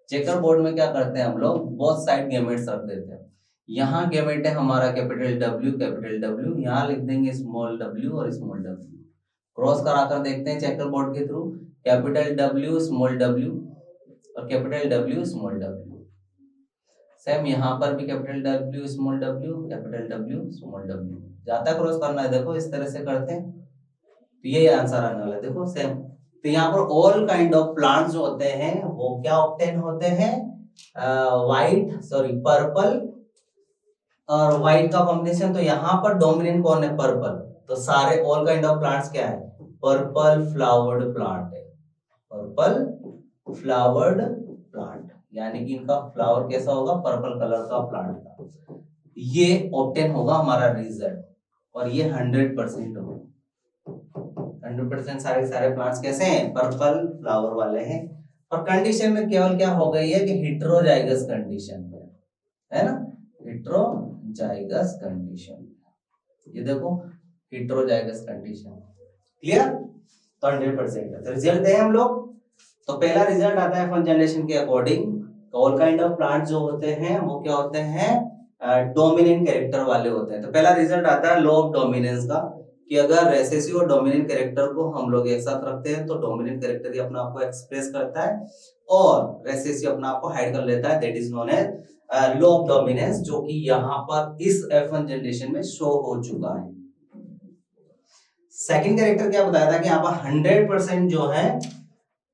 चेकर बोर्ड में क्या करते हैं हम लोग, बोथ साइड गेमेट्स रख देते हैं। यहाँ गेमेट है हमारा कैपिटल डब्ल्यू, यहाँ लिख देंगे स्मॉल डब्ल्यू और स्मॉल डब्ल्यू। क्रॉस कराकर देखते हैं चेकर बोर्ड के थ्रू, कैपिटल डब्ल्यू स्मॉल डब्ल्यू और capital W small W. Same यहाँ पर भी capital W small W, capital W small W. जाता क्रॉस करना है, देखो इस तरह से करते हैं तो ये आंसर आने वाला है, देखो सेम। तो यहाँ पर ऑल काइंड ऑफ प्लांट्स जो होते हैं वो क्या ऑब्टेन होते हैं, पर्पल और व्हाइट का कॉम्बिनेशन। तो यहाँ पर डोमिनेंट कौन है, पर्पल, तो सारे ऑल काइंड ऑफ प्लांट्स क्या है, पर्पल फ्लावर्ड प्लांट है, पर्पल फ्लावर्ड प्लांट, यानी कि इनका फ्लावर कैसा होगा, पर्पल कलर का प्लांट का। ये ऑब्टेन होगा हमारा रिजल्ट, और ये 100% होगा। 100% सारे प्लांट्स कैसे हैं, पर्पल फ्लावर वाले हैं। और कंडीशन में केवल क्या हो गई है कि हेटेरोजाइगस कंडीशन में है ना, हेटेरोजाइगस कंडीशन, ये देखो हेटेरोजाइगस कंडीशन। क्लियर? तो 100% है। तो रिजल्ट है हम लोग, तो पहला रिजल्ट आता है F1 जनरेशन के according, all kind of plant जो होते हैं वो क्या होते हैं, डोमिनेंट कैरेक्टर वाले होते हैं। तो पहला रिजल्ट आता है लॉ ऑफ डोमिनेंस का, कि अगर रेसेसिव और डोमिनेंट कैरेक्टर को हम लोग एक साथ रखते हैं तो डोमिनेंट कैरेक्टर ही अपना आप को एक्सप्रेस करता है और रेसेसिव अपना आप को हाइड कर लेता है, that is known as law of dominance, जो कि यहाँ पर इस F1 जनरेशन में शो हो चुका है। सेकंड कैरेक्टर क्या बताया था कि यहाँ पर 100% जो है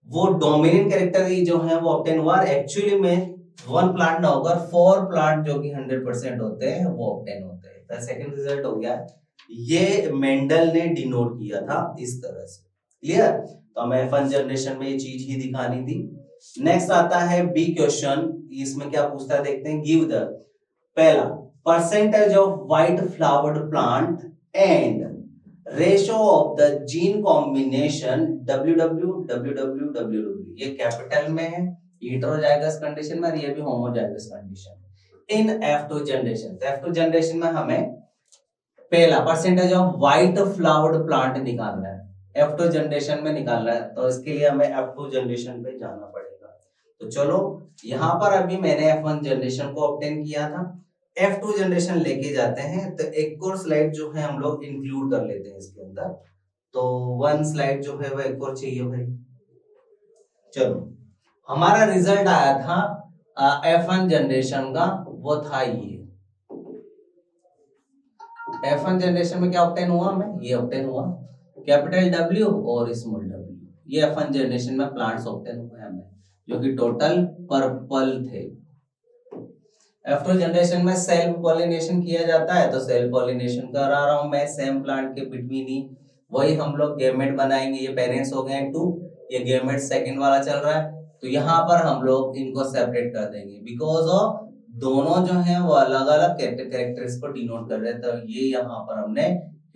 वो डोमिनेंट कैरेक्टर ही जो है वो ऑब्टेन हुआ, एक्चुअली में 1 प्लांट ना होकर 4 प्लांट जो कि 100% होते हैं वो ऑब्टेन होते हैं। तो सेकंड रिजल्ट हो गया, ये मेंडल ने डिनोट किया था इस तरह से। क्लियर? तो हमें F1 जनरेशन में ये चीज ही दिखानी थी। नेक्स्ट आता है बी क्वेश्चन, इसमें क्या पूछता है देखते हैं, गिव द, पहला percentage of white flowered plant and ratio of the gene combination WW, ये कैपिटल में है, हेटेरोजाइगस कंडीशन में, ये भी homozygous condition in F2 generation. तो F2 जनरेशन में हमें पहला percentage of white flowered plant निकालना है, F2 जनरेशन में निकालना है, तो इसके लिए हमें F2 जनरेशन पे जाना पड़ेगा। तो चलो यहाँ पर अभी मैंने F1 जनरेशन को ऑब्टेन किया था, F2 जनरेशन लेके जाते हैं, तो एक और स्लाइड जो है हम लोग इंक्लूड कर लेते हैं इसके अंदर। तो 1 स्लाइड जो है वो एक और चाहिए भाई। चलो हमारा रिजल्ट आया था F1 जनरेशन का, वो था ये, F1 जनरेशन में क्या ऑब्टेन हुआ हमें, ये ऑब्टेन हुआ कैपिटल W और स्मॉल w, ये F1 जनरेशन में प्लांट्स ऑब्टेन हुए हमें जो कि टोटल पर्पल थे। F2 जनरेशन में सेल्फ पॉलिनेशन किया जाता है, तो सेल्फ पॉलिनेशन करा रहा हूं मैं सेम प्लांट के बिटवीन ही, वही हम लोग गेमेट बनाएंगे, ये पेरेंट्स हो गए 2, ये गेमेट सेकंड वाला चल रहा है, तो यहाँ पर हम लोग इनको सेपरेट कर देंगे बिकॉज ऑफ दोनों जो है वो अलग अलग कैरेक्टर्स को डिनोट कर रहे हैं, तो ये यहाँ पर हमने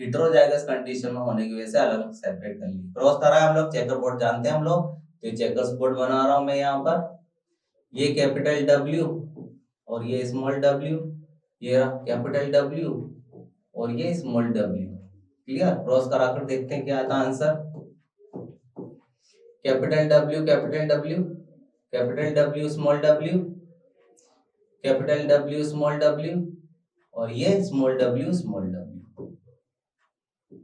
हेटेरोजाइगस कंडीशन में होने की वजह से अलग अलग सेपरेट कर ली। क्रॉस करा है हम लोग, चेकर बोर्ड जानते हैं हम लोग, तो ये चेकर्स बोर्ड बना रहा हूं मैं यहाँ पर, ये कैपिटल W और ये स्मॉल w, ये कैपिटल W और ये स्मॉल w, क्लियर। क्रॉस कराकर देखते हैं क्या आता answer, capital W capital W, capital W small w, capital W small w और ये स्मॉल w स्मॉल w।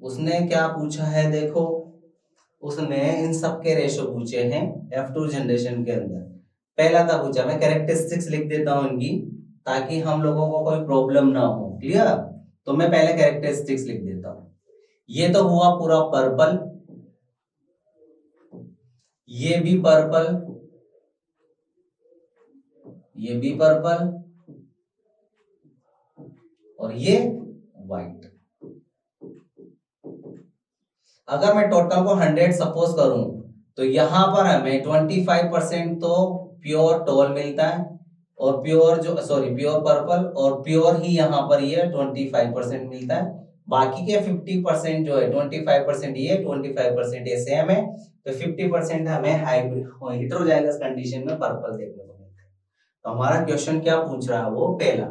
उसने क्या पूछा है देखो, उसने इन सब के रेशो पूछे हैं F2 जनरेशन के अंदर। पहला था पूछा, मैं कैरेक्टरिस्टिक्स लिख देता हूं इनकी ताकि हम लोगों को कोई प्रॉब्लम ना हो, क्लियर। तो मैं पहले कैरेक्टरिस्टिक्स लिख देता हूं, ये तो हुआ पूरा पर्पल, ये भी पर्पल, ये भी पर्पल और ये व्हाइट। अगर मैं टोटल को 100 सपोज करूं तो यहां पर हमें 25% तो प्योर टोल मिलता है और प्योर जो प्योर पर्पल और प्योर ही यहाँ पर ये 25% मिलता है, बाकी के 50% जो है 25% ये 25% ये सेम है, तो 50% हमें हाइब्रिड हेटेरोजाइगस कंडीशन में पर्पल देखने को मिलता है। तो हमारा क्वेश्चन क्या पूछ रहा है, वो पहला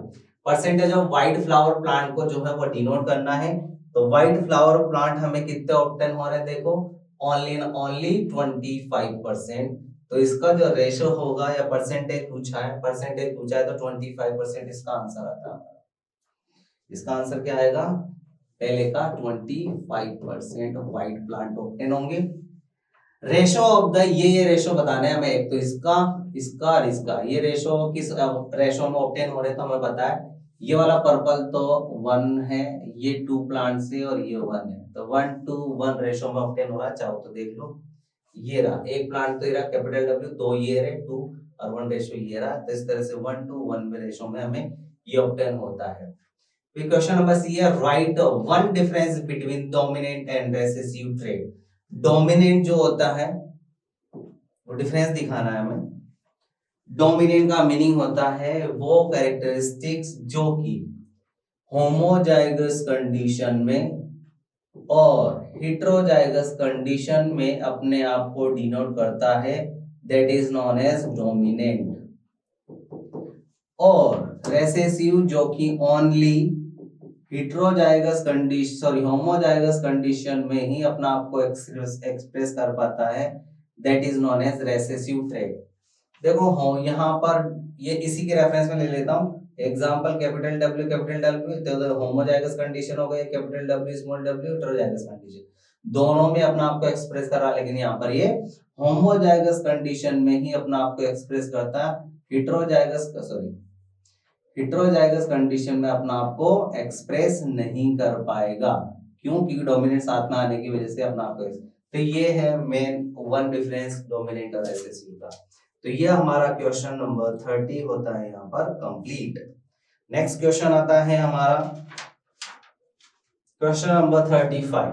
percentage of white flower plant को जो है वो डिनोट करना है, तो व्हाइट फ्लावर प्लांट हमें कितने ऑब्टेन हो रहे हैं देखो, ओनली 25%, तो इसका जो रेशो होगा या परसेंटेज पूछा है तो 25% इसका आंसर आता है। इसका आंसर क्या आएगा, पहले का 25% व्हाइट प्लांट ऑब्टेन होंगे। रेशो ऑफ द ये रेशो बताना है हमें, एक तो इसका और इसका, ये रेशो किस रेशो में ऑब्टेन हो रहे तो हमें पता है, ये वाला पर्पल तो 1 है, ये 2 प्लांट से और ये 1 है, तो 1:1 रेशो में ऑब्टेन हो रहा है। चाहो तो देख लो, ये रहा एक प्लांट तो ये रहा कैपिटल W, 2 ये रहे 2 और 1 रेशो ये रहा, तो इस तरह से 1:1 में रेशो में हमें ये ऑब्टेन होता है। फिर क्वेश्चन नंबर सी है, right one difference between dominant and recessive trait. Dominant जो होता है वो डिफरेंस दिखाना है हमें। डोमिनेंट का मीनिंग होता है वो कैरेक्टरिस्टिक्स जो कि होमोजाइगस कंडीशन में और हेटेरोजाइगस कंडीशन में अपने आप को डिनोट करता है, that is known as dominant, और रेसेसिव जो कि only heterozygous condition homozygous condition में ही अपना आप को एक्सप्रेस कर पाता है, that is known as recessive trait. देखो यहाँ पर ये इसी के रेफरेंस में ले लेता हूँ एग्जांपल, कैपिटल W तो होमोजाइगस कंडीशन हो गई, capital W small w heterozygous condition, दोनों में अपना आप को एक्सप्रेस कर रहा है, लेकिन यहाँ पर ये होमोजाइगस कंडीशन में ही अपना आप को एक्सप्रेस करता है, हेटेरोजाइगस कंडीशन में अपना आप को एक्सप्रेस नहीं कर पाएगा, क्यों, क्योंकि डोमिनेंट साथ में आने की वजह से अपना आप को, तो ये है मेन वन डिफरेंस डोमिनेंट और रेसेसिव का। तो ये हमारा क्वेश्चन नंबर 30 होता है यहाँ पर कंप्लीट। नेक्स्ट क्वेश्चन आता है हमारा क्वेश्चन नंबर 35।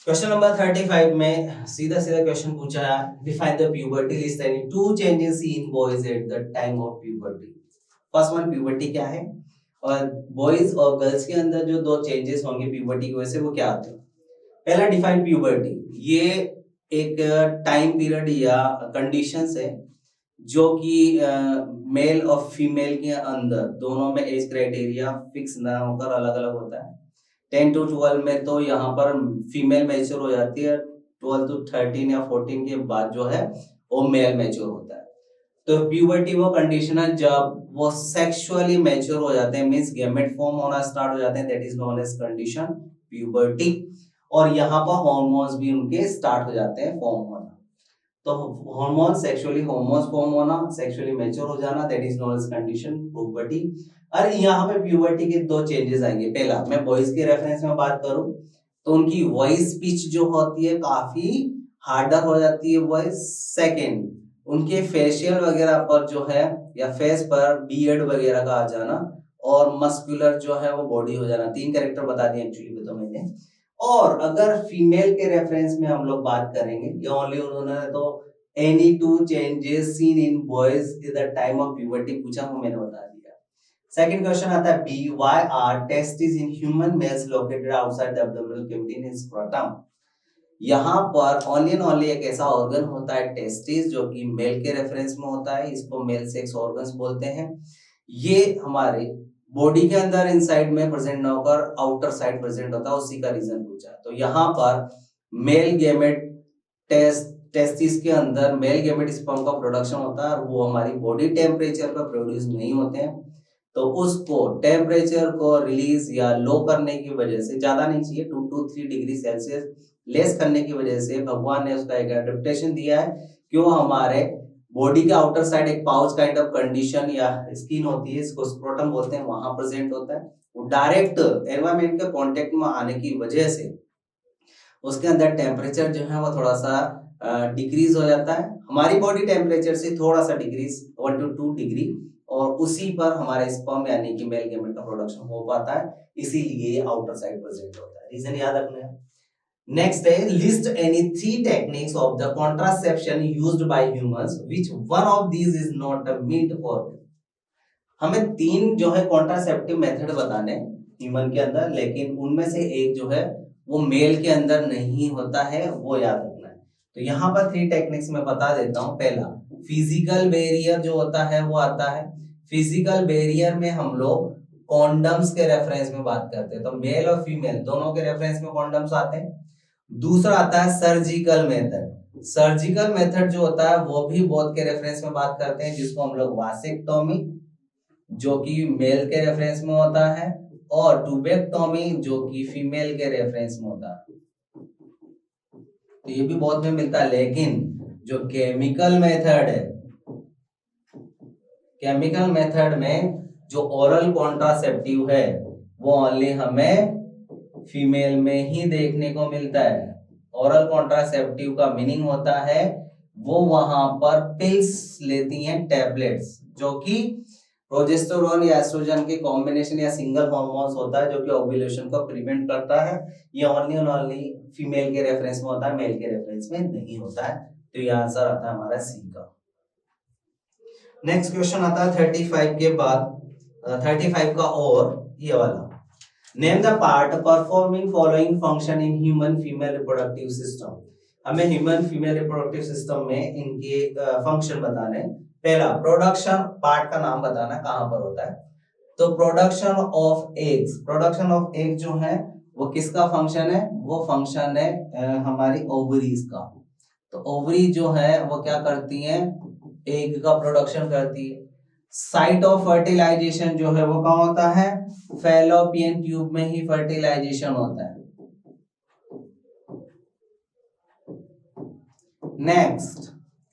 क्वेश्चन नंबर 35 में सीधा क्वेश्चन पूछा है, define the puberty, list any two changes in boys at the time of puberty. First one, puberty क्या है, और बॉयज और गर्ल्स के अंदर जो दो चेंजेस होंगे प्यूबर्टी की वजह से वो क्या आते हैं। पहला, डिफाइन प्यूबर्टी, ये एक टाइम पीरियड या कंडीशंस है जो कि मेल और फीमेल के अंदर दोनों में एज क्राइटेरिया फिक्स ना होकर अलग अलग होता है। 10 to 12 में तो यहाँ पर फीमेल मैच्योर हो जाती है, 12 to 13 या 14 के बाद जो है वो मेल मैच्योर होता है। तो प्यूबर्टी वो कंडीशन है जब वो सेक्सुअली मैच्योर हो जाते हैं, मींस गैमेट फॉर्म होना स्टार्ट हो जाते हैं, that is known as condition puberty, और यहाँ पर हार्मोन्स भी उनके स्टार्ट हो जाते हैं फॉर्म होना। तो हार्मोन सेक्सुअली हार्मोन्स फॉर्म होना, सेक्सुअली मैच्योर हो जाना, that is known as condition puberty. और यहाँ पे प्यूबर्टी के दो चेंजेस आएंगे। पहला, मैं बॉयज के रेफरेंस में बात करूं तो उनकी वॉइस पिच जो होती है काफी हार्डर हो जाती है वॉइस। सेकेंड, उनके फेशियल वगैरह पर जो है या फेस पर बियर्ड वगैरह का आ जाना और मस्कुलर जो है वो बॉडी हो जाना। तीन कैरेक्टर बता दिए एक्चुअली तो मैंने। और अगर फीमेल के रेफरेंस में हम लोग बात करेंगे, ये ओनली उन्होंने तो any two changes seen in boys in the time of puberty पूछा, वो मैंने बता दिया। सेकंड क्वेश्चन आता है B, why are testis in human males located outside the abdominal cavity in scrotum. यहाँ पर ओनली एक ऐसा ऑर्गन होता है टेस्टिस जो कि मेल के रेफरेंस में होता है, इसको मेल सेक्स ऑर्गन्स बोलते हैं। ये हमारे बॉडी के अंदर इनसाइड में प्रेजेंट ना होकर आउटर साइड प्रेजेंट होता है, उसी का रीजन पूछा। तो यहाँ पर मेल गेमेट टेस्टिस के अंदर मेल गेमेट स्पर्म का प्रोडक्शन होता है और वो हमारी बॉडी टेम्परेचर पर प्रोड्यूस नहीं होते हैं। तो उसको टेम्परेचर को रिलीज या लो करने की वजह से, ज्यादा नहीं चाहिए, 2 to 3 डिग्री सेल्सियस लेस करने की वजह से भगवान ने उसका एक एडेप्टेशन दिया है कि वो हमारे बॉडी के आउटर साइड एक पाउच काइंड ऑफ कंडीशन या स्किन होती है, इसको स्क्रोटम बोलते हैं, वहां प्रेजेंट होता है। वो डायरेक्ट एनवायरमेंट के कांटेक्ट में आने की वजह से उसके अंदर टेम्परेचर जो है वो थोड़ा सा डिक्रीज हो जाता है, हमारी बॉडी टेम्परेचर से थोड़ा सा डिक्रीज 1 to 2 डिग्री, और उसी पर हमारे स्पर्म यानी कि मेल गेमेट का प्रोडक्शन हो पाता है, इसीलिए आउटर साइड प्रेजेंट होता है। रीजन याद रखना है। नेक्स्ट है list any 3 techniques of the contraception used by humans which one of these is not a meet for. हमें 3 जो है कॉन्ट्रासेप्टिव मेथड बताने ह्यूमन के अंदर, लेकिन उनमें से एक जो है वो मेल के अंदर नहीं होता है, वो याद रखना है। तो यहाँ पर 3 टेक्निक्स में बता देता हूँ। पहला, फिजिकल बैरियर जो होता है वो आता है। फिजिकल बैरियर में हम लोग कॉन्डम्स के रेफरेंस में बात करते हैं, तो मेल और फीमेल दोनों के रेफरेंस में कॉन्डम्स आते हैं। दूसरा आता है सर्जिकल मेथड। सर्जिकल मेथड जो होता है वो भी बोथ के रेफरेंस में बात करते हैं, जिसको हम लोग वासेक्टोमी जो कि मेल के रेफरेंस में होता है, और ट्यूबेक्टोमी जो कि फीमेल के रेफरेंस में होता है। तो ये भी बहुत में मिलता है, लेकिन जो केमिकल मेथड है, केमिकल मेथड में जो ओरल कॉन्ट्रासेप्टिव है वो ओनली हमें फीमेल में ही देखने को मिलता है। ओरल कॉन्ट्रासेप्टिव का मीनिंग होता है वो वहां पर पिल्स लेती हैं, टैबलेट्स, जो कि प्रोजेस्टेरोन या एस्ट्रोजन के कॉम्बिनेशन या सिंगल हार्मोन्स होता है जो कि ओव्यूलेशन को प्रिवेंट करता है। ये ओनली फीमेल के रेफरेंस में होता है, मेल के रेफरेंस में नहीं होता है। तो ये आंसर आता है हमारा सी का। नेक्स्ट क्वेश्चन आता है 35 के बाद, 35 का और ये वाला, name the part performing following function in human female reproductive system. हमें ह्यूमन फीमेल रिप्रोडक्टिव सिस्टम में इनके फंक्शन बताने। पहला, प्रोडक्शन पार्ट का नाम बताना कहां पर होता है। तो production of eggs, production of egg जो है वो किसका फंक्शन है, वो फंक्शन है हमारी ओवरीज का। तो ओवरी जो है वो क्या करती है, एग का प्रोडक्शन करती है। साइट ऑफ फर्टिलाइजेशन जो है वो कहाँ होता है, फैलोपियन ट्यूब में ही फर्टिलाइजेशन होता है। नेक्स्ट,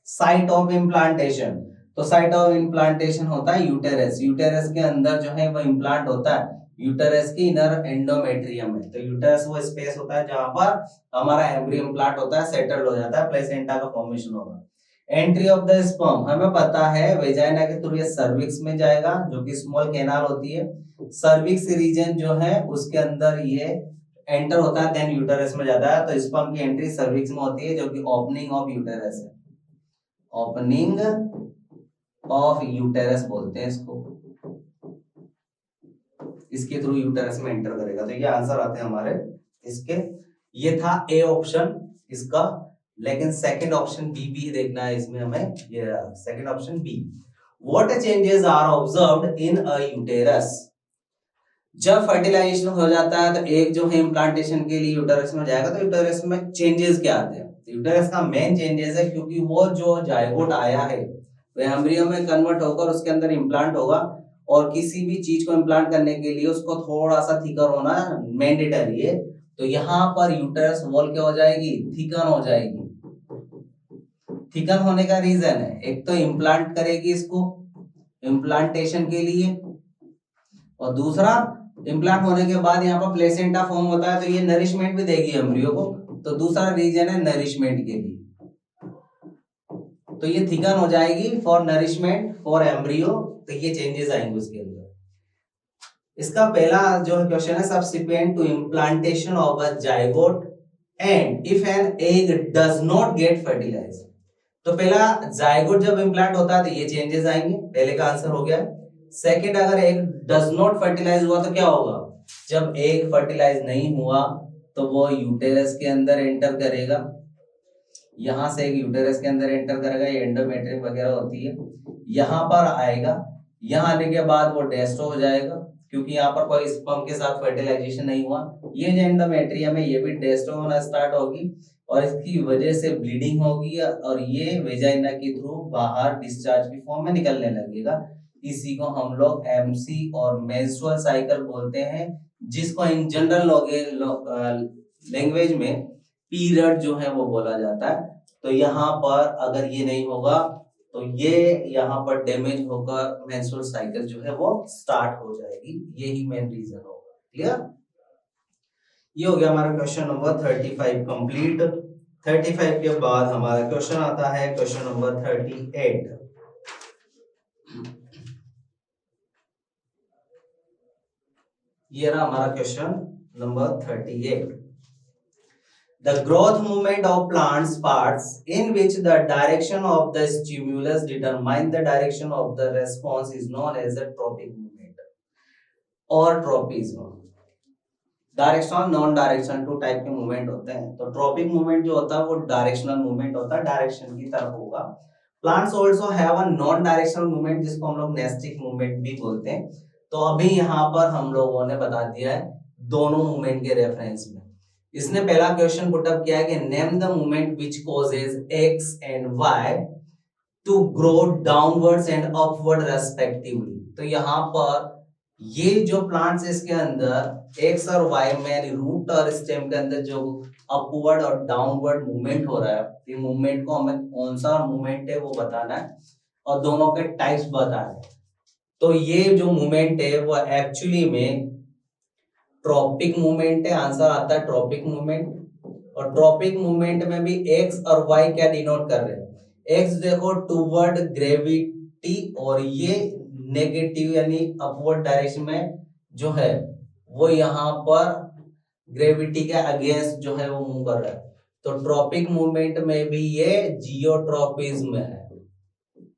साइट ऑफ इम्प्लांटेशन, तो साइट ऑफ इम्प्लांटेशन होता है यूटेरस। यूटेरस के अंदर जो है वो इम्प्लांट होता है यूटेरस की इनर एंडोमेट्रियम में। तो यूटेरस वो स्पेस होता है जहां पर हमारा एम्ब्रियो इम्प्लांट होता है, सेटल हो जाता है, प्लेसेंटा का फॉर्मेशन होगा। एंट्री ऑफ द स्पर्म, हमें पता है वेजाइना के थ्रू ये सर्विक्स में जाएगा जो कि स्मॉल कैनाल होती है। सर्विक्स रीजन जो है उसके अंदर ये एंटर होता है, देन यूटेरस में जाता है। तो स्पर्म की एंट्री सर्विक्स में होती है जो कि ओपनिंग ऑफ यूटेरस है, ओपनिंग ऑफ यूटेरस बोलते हैं इसको, इसके थ्रू यूटेरस में एंटर करेगा। तो ये आंसर आते हैं हमारे इसके। ये था ए ऑप्शन इसका, लेकिन सेकंड ऑप्शन बी भी देखना है इसमें हमें। ये second option B, what changes are observed in a uterus. जब फर्टिलाइजेशन हो जाता है तो एक जो है इम्प्लांटेशन के लिए यूटेरस में जाएगा, तो यूटेरस में चेंजेस क्या आते हैं। यूटेरस का मेन चेंजेस है क्योंकि वो जो जायगोट आया है वो एम्ब्रियो में कन्वर्ट होकर उसके अंदर इम्प्लांट होगा, और किसी भी चीज को इम्प्लांट करने के लिए उसको थोड़ा सा थिकर होना मैंडेटरी है। तो यहाँ पर यूटेरस वॉल क्या हो जाएगी, थिकन हो जाएगी। थिकन होने का रीजन है, एक तो इम्प्लांट करेगी इसको इम्प्लांटेशन के लिए, और दूसरा इम्प्लांट होने के बाद यहाँ पर प्लेसेंटा फॉर्म होता है तो ये नरिशमेंट भी देगी एम्ब्रियो को, तो दूसरा रीजन है नरिशमेंट के लिए। तो ये थिकन हो जाएगी फॉर नरिशमेंट फॉर एम्ब्रियो, तो ये चेंजेस आएंगे उसके अंदर। इसका पहला जो क्वेश्चन है, subsequent to implantation of a zygote and if an egg does not get fertilized. तो पहला जाइगोट जब इम्प्लांट होता है तो ये चेंजेस आएंगे, पहले का आंसर हो गया। सेकंड, अगर एग डज नॉट फर्टिलाइज हुआ तो क्या होगा, जब एग फर्टिलाइज नहीं हुआ तो वो यूटेरस के अंदर एंटर करेगा, यहां से एक यूटेरस के अंदर एंटर करेगा, ये एंडोमेट्रियम वगैरह होती है, यहां पर आएगा, यहां आने के बाद वो डेस्ट्रो हो जाएगा क्योंकि यहाँ पर कोई स्पर्म के साथ फर्टिलाइजेशन नहीं हुआ। ये जो एंडोमेट्रियम है ये भी डेस्ट्रो होना स्टार्ट होगी और इसकी वजह से ब्लीडिंग होगी और ये वेजाइना के थ्रू बाहर डिस्चार्ज की फॉर्म में निकलने लगेगा। इसी को हम लोग एमसी और मेंस्ट्रुअल साइकिल बोलते हैं, जिसको इन जनरल लैंग्वेज में पीरियड जो है वो बोला जाता है। तो यहाँ पर अगर ये नहीं होगा तो ये यहाँ पर डैमेज होकर मेंस्ट्रुअल साइकिल जो है वो स्टार्ट हो जाएगी, यही मेन रीजन होगा। क्लियर? ये हो गया हमारा क्वेश्चन नंबर 35 कंप्लीट। 35 के बाद हमारा क्वेश्चन आता है क्वेश्चन नंबर 38। ये रहा हमारा question number 38। The growth movement of plants parts in which the direction of the stimulus determine the direction of the response is known as a tropic movement or tropism। Directional non directional two type के movement होते हैं। तो tropic movement जो होता है वो directional movement होता है, डायरेक्शन की तरफ होगा। Plants also have a non directional movement जिसको हम लोग नेस्टिक मूवमेंट भी बोलते हैं। तो अभी यहाँ पर हम लोगों ने बता दिया है दोनों मूवमेंट के रेफरेंस में। इसने पहला क्वेश्चन पुट अप किया है कि name the movement which causes X and Y to grow downwards and upward respectively. तो यहाँ पर ये जो प्लांट्स इसके अंदर एक्स और वाई में यानी रूट और स्टेम के अंदर जो अपवर्ड और डाउनवर्ड मूवमेंट हो रहा है, ये मूवमेंट को हमें कौन सा मूवमेंट है वो बताना है और दोनों के टाइप्स बताने हैं। तो ये जो मूवमेंट है वो एक्चुअली में ट्रॉपिक मूवमेंट है, आंसर आता है ट्रॉपिक मूवमेंट। और ट्रॉपिक मूवमेंट में भी एक्स और वाई क्या डिनोट कर रहे हैं, एक्स देखो टूवर्ड ग्रेविटी और ये नेगेटिव यानी अपवर्ड डायरेक्शन में जो है वो यहाँ पर ग्रेविटी के अगेंस्ट जो है वो मूव कर रहा है। तो ट्रॉपिक मूवमेंट में भी ये जियोट्रॉपिज्म है।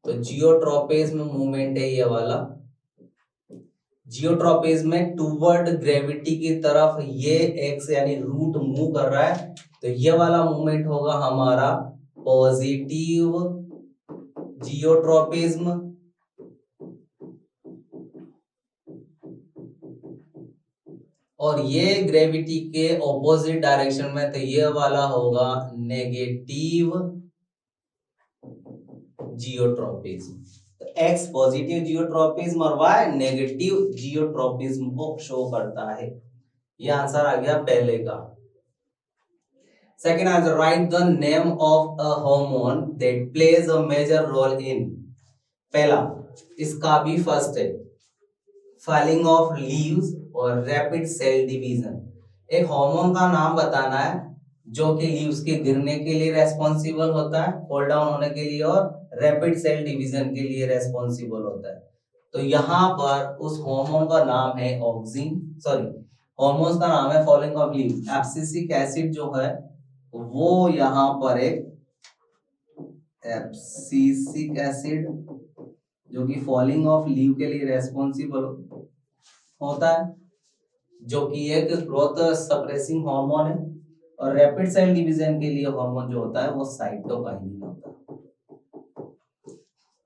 तो जियोट्रॉपिज्म मूवमेंट है ये वाला। जियोट्रॉपिज्म में टूवर्ड ग्रेविटी की तरफ ये एक्स यानी रूट मूव कर रहा है, तो ये वाला मूवमेंट होगा हमारा पॉजिटिव जियोट्रॉपिज्म। और ये ग्रेविटी के ऑपोजिट डायरेक्शन में, तो ये वाला होगा नेगेटिव जियोट्रॉपिज्म। तो एक्स पॉजिटिव जियोट्रॉपिज्म और वाई नेगेटिव जियोट्रॉपिज्म को शो करता है। ये आंसर आ गया पहले का। Second answer, write the name of a hormone that plays a major role in. पहला इसका भी फर्स्ट है फॉलिंग ऑफ लीव्स और रैपिड सेल डिवीजन। एक हार्मोन का नाम बताना है जो कि लीव्स के गिरने के लिए रेस्पॉन्सिबल होता है, फॉल डाउन होने के लिए, और रैपिड सेल डिवीजन के लिए रेस्पॉन्सिबल होता है। तो यहाँ पर उस हार्मोन का नाम है ऑक्सिन, सॉरी हार्मोन्स का नाम है falling of leaves. Abscisic acid जो है वो यहाँ पर एक एब्सिसिक एसिड जो कि फॉलिंग ऑफ लीव के लिए रेस्पॉन्सिबल होता है, जो कि एक ग्रोथ सप्रेसिंग हार्मोन है। और रैपिड सेल डिवीजन के लिए हार्मोन जो होता है वो साइटोकाइनिन होता है।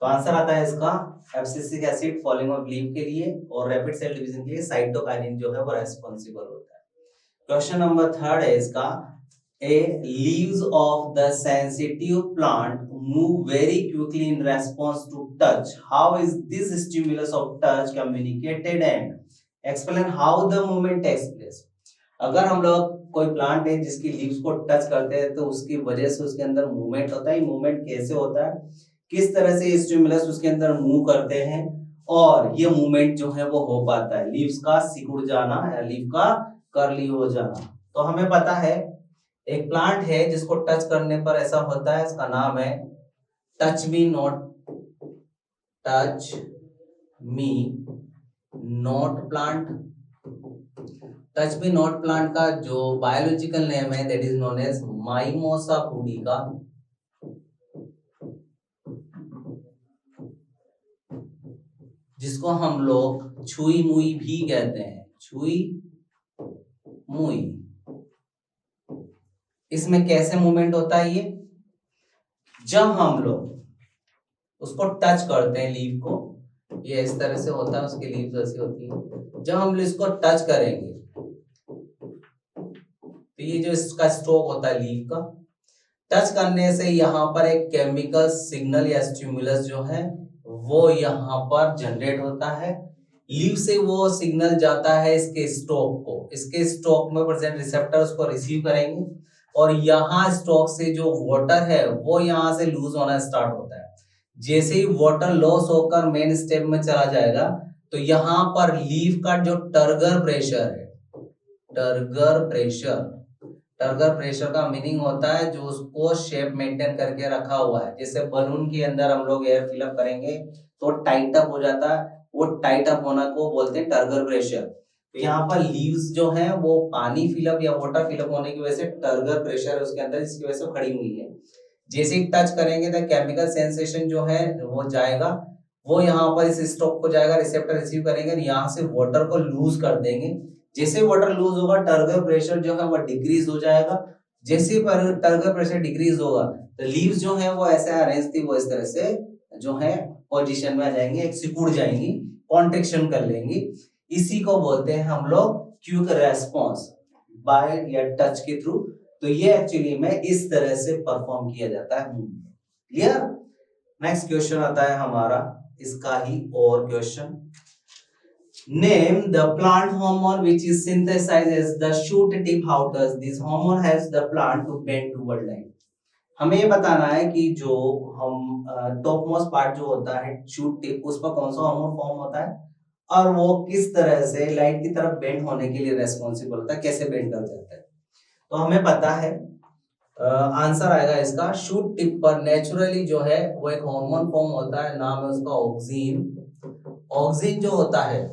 तो आंसर आता है इसका abscisic acid falling of leave के लिए और रैपिड सेल डिवीजन के लिए साइटोकाइनिन जो है वो रेस्पॉन्सिबल होता है। क्वेश्चन नंबर 3 है इसका, A leaves of the sensitive plant move very quickly in response to touch. How is this stimulus of touch communicated and explain how the movement takes place? अगर हम लोग कोई प्लांट है जिसकी लीव्स को touch करते हैं तो उसकी वजह से उसके अंदर मूवमेंट होता है। मूवमेंट कैसे होता है, किस तरह से स्टिमुलस उसके अंदर मूव करते हैं और ये मूवमेंट जो है वो हो पाता है, लीव्स का सिकुड़ जाना या लीफ का कर्ली हो जाना। तो हमें पता है एक प्लांट है जिसको टच करने पर ऐसा होता है, इसका नाम है touch me not plant. Touch me not plant का जो बायोलॉजिकल नेम है that is known as mimosa pudica. जिसको हम लोग छुई मुई भी कहते हैं, छुई मुई। इसमें कैसे मूवमेंट होता है, ये जब हम लोग उसको टच करते हैं लीफ को, ये इस तरह से होता है, उसकी लीव्स ऐसी होती है। जब हम इसको टच करेंगे तो ये जो इसका स्ट्रोक होता है लीफ का, टच करने से यहाँ पर एक केमिकल सिग्नल या स्टिमुलस जो है वो यहाँ पर जनरेट होता है। लीव से वो सिग्नल जाता है इसके स्टॉक को, इसके स्टॉक में प्रेजेंट रिसेप्टर उसको रिसीव करेंगे और यहाँ स्टॉक से जो वाटर है वो यहाँ से लूज होना स्टार्ट होता है। जैसे ही वाटर लॉस होकर मेन स्टेप में चला जाएगा तो यहाँ पर लीफ का जो टर्गर प्रेशर है, टर्गर प्रेशर का मीनिंग होता है जो उसको शेप मेंटेन करके रखा हुआ है। जैसे बलून के अंदर हम लोग एयर फिलअप करेंगे तो टाइट अप हो जाता है, वो टाइट अप होना को बोलते हैं टर्गर प्रेशर। तो यहाँ पर लीव्स जो है वो पानी फिलअप या वाटर फिलअप होने की वजह से टर्गर प्रेशर है उसके अंदर, इसकी वजह से खड़ी हुई है। जैसे ही टच करेंगे तो केमिकल सेंसेशन जो है वो जाएगा, वो यहाँ पर इस स्टॉक को जाएगा, रिसेप्टर रिसीव करेंगे, यहाँ से वाटर को लूज कर देंगे। जैसे वाटर लूज होगा टर्गर प्रेशर जो है वो डिक्रीज हो जाएगा। जैसे पर टर्गर प्रेशर डिक्रीज होगा तो लीव्स जो है वो ऐसे अरेंज थी वो इस तरह से जो है पोजीशन में आ जाएंगे, एक सिकुड़ जाएंगी, कॉन्ट्रैक्शन कर लेंगी। इसी को बोलते हैं हम लोग क्विक रेस्पॉन्स बाय या टच के थ्रू। तो ये एक्चुअली में इस तरह से परफॉर्म किया जाता है। क्लियर। नेक्स्ट क्वेश्चन आता है हमारा इसका ही और question. Name the plant hormone which is synthesized as the shoot tip. How does this hormone helps the plant to bend toward light? हमें ये बताना है कि जो हम टॉप मोस्ट पार्ट जो होता है शूट टिप, उस पर कौन सा हार्मोन फॉर्म होता है और वो किस तरह से लाइट की तरफ बेंड होने के लिए रेस्पॉन्सिबल होता है, कैसे बेंड कर जाता है। तो हमें पता है आंसर आएगा इसका, शूट टिप पर नेचुरली जो है वो एक हार्मोन फॉर्म होता है, नाम है उसका ऑक्सिन। ऑक्सिन जो होता है,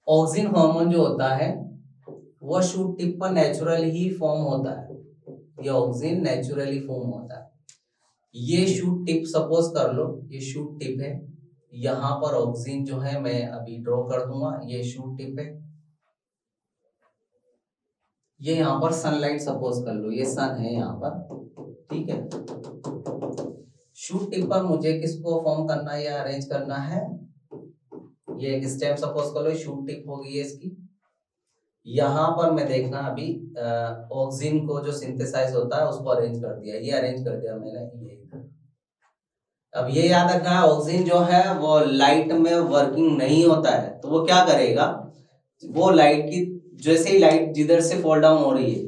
ऑक्सिन हार्मोन जो होता है वो शूट टिप पर नेचुरली ही फॉर्म होता है। ये ऑक्सिन नेचुरली फॉर्म होता है। ये शूट टिप सपोज कर लो, ये शूट टिप है, यहाँ पर ऑक्सिन जो है मैं अभी ड्रॉ कर दूंगा, ये शूट टिप है। ये यहाँ पर सनलाइट सपोज कर लो, ये सन है यहाँ पर, ठीक है। शूट टिप पर मुझे किसको फॉर्म करना है या अरेंज करना है, ये एक स्टेम सपोज कर लो, शूट टिप होगी इसकी। यहाँ पर मैं देखना अभी ऑक्सिन को जो सिंथेसाइज होता है उसको अरेंज कर दिया, ये अरेंज कर दिया मैंने, ये इधर। अब ये याद रखना है ऑक्सिन जो है वो लाइट में वर्किंग नहीं होता है, तो वो क्या करेगा, वो लाइट की जैसे ही लाइट जिधर से फॉल डाउन हो रही है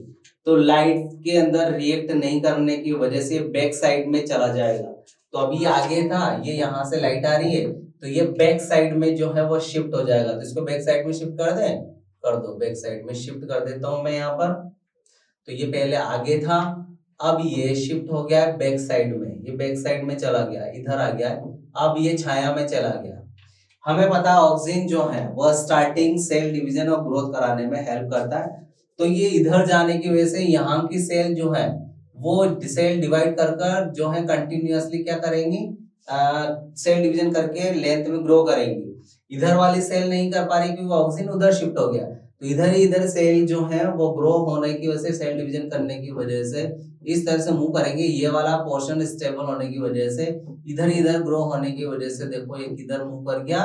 तो लाइट के अंदर रिएक्ट नहीं करने की वजह से बैक साइड में चला जाएगा। तो अभी आगे था, ये यहाँ से लाइट आ रही है तो ये बैक साइड में जो है वो शिफ्ट हो जाएगा। तो इसको बैक साइड में शिफ्ट कर दें, कर दो, बैक साइड में शिफ्ट कर देता हूं मैं यहाँ पर। तो ये पहले आगे था, अब ये शिफ्ट हो गया है बैक साइड में, ये बैक साइड में चला गया, इधर आ गया है, अब ये छाया में चला गया। हमें पता है ऑक्सिन जो है वह स्टार्टिंग सेल डिवीजन और ग्रोथ कराने में हेल्प करता है। तो ये इधर जाने की वजह से यहाँ की सेल जो है वो सेल डिवाइड कर जो है कंटिन्यूअसली क्या करेंगी, सेल डिवीजन करके लेंथ में ग्रो करेंगी। इधर वाली सेल नहीं कर पा रही क्योंकि ऑक्सिन उधर शिफ्ट हो गया, तो इधर ही इधर सेल जो है वो ग्रो होने की वजह से, सेल डिवीजन करने की वजह से इस तरह से मूव करेंगे। ये वाला पोर्शन स्टेबल होने की वजह से, इधर इधर ग्रो होने की वजह से देखो ये किधर मूव कर गया,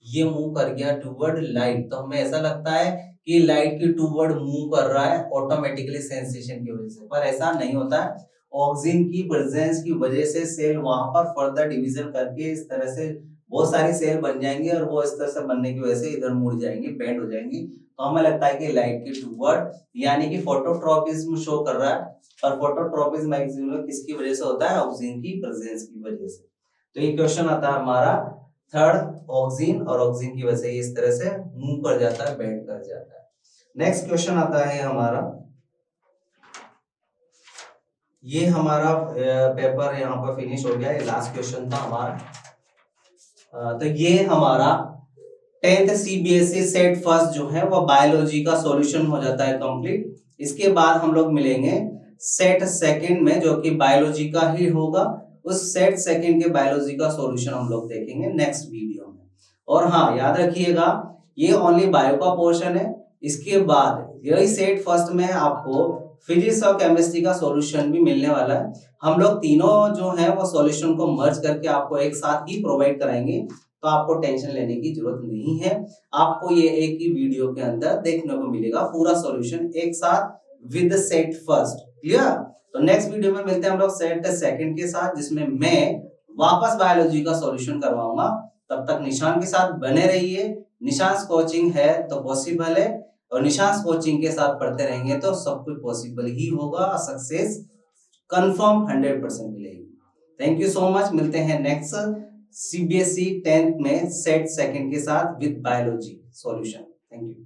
ये मूव कर गया टूवर्ड लाइट। तो हमें ऐसा लगता है कि लाइट की टूवर्ड मूव कर रहा है ऑटोमेटिकली सेंसेशन की वजह से, पर ऐसा नहीं होता है। ऑक्सिन की प्रेजेंस की वजह से सेल वहां पर फर्दर डिवीजन करके इस तरह से बहुत सारी सेल बन जाएंगी और वो इस तरह से बनने की वजह से इधर मुड़ जाएंगी, बेंड हो जाएंगी, तो हमें लगता है कि लाइट की टूवर्ड यानी कि फोटोट्रॉपिज्म शो कर रहा है। और फोटोट्रॉपिज्म मैक्सिमम किसकी वजह से होता है? ऑक्सीजन की प्रेजेंस की वजह से। तो ये क्वेश्चन आता है हमारा थर्ड, ऑक्सीजन, और ऑक्सीजन की वजह से इस तरह से मूव कर जाता है, बेंड कर जाता है। नेक्स्ट क्वेश्चन आता है हमारा, ये हमारा पेपर यहाँ पर फिनिश हो गया, ये लास्ट क्वेश्चन था हमारा। तो ये हमारा 10th CBSE सेट फर्स्ट जो है वो बायोलॉजी का सॉल्यूशन हो जाता है कंप्लीट। इसके बाद हम लोग मिलेंगे सेट सेकंड में जो कि बायोलॉजी का ही होगा। उस सेट सेकंड के बायोलॉजी का सॉल्यूशन हम लोग देखेंगे नेक्स्ट वीडियो में। और हाँ, याद रखिएगा ये ओनली बायो का पोर्शन है। इसके बाद यही सेट फर्स्ट में आपको फिजिक्स और केमिस्ट्री का सॉल्यूशन भी मिलने वाला है। हम लोग तीनों जो है वो सॉल्यूशन को मर्ज करके आपको एक साथ ही प्रोवाइड कराएंगे, तो आपको टेंशन लेने की जरूरत नहीं है। आपको ये एक ही वीडियो के अंदर देखने को मिलेगा पूरा सॉल्यूशन एक साथ विद सेट फर्स्ट। क्लियर? तो नेक्स्ट वीडियो में मिलते हैं हम लोग सेट सेकंड के साथ, जिसमें मैं वापस बायोलॉजी का सॉल्यूशन करवाऊंगा। तब तक निशान के साथ बने रहिए। निशान कोचिंग है तो पॉसिबल है, और निशान कोचिंग के साथ पढ़ते रहेंगे तो सब कुछ पॉसिबल ही होगा। सक्सेस कंफर्म 100% मिलेगी। Thank you so much. मिलते हैं नेक्स्ट CBSE 10th में सेट सेकंड के साथ with biology solution. Thank you.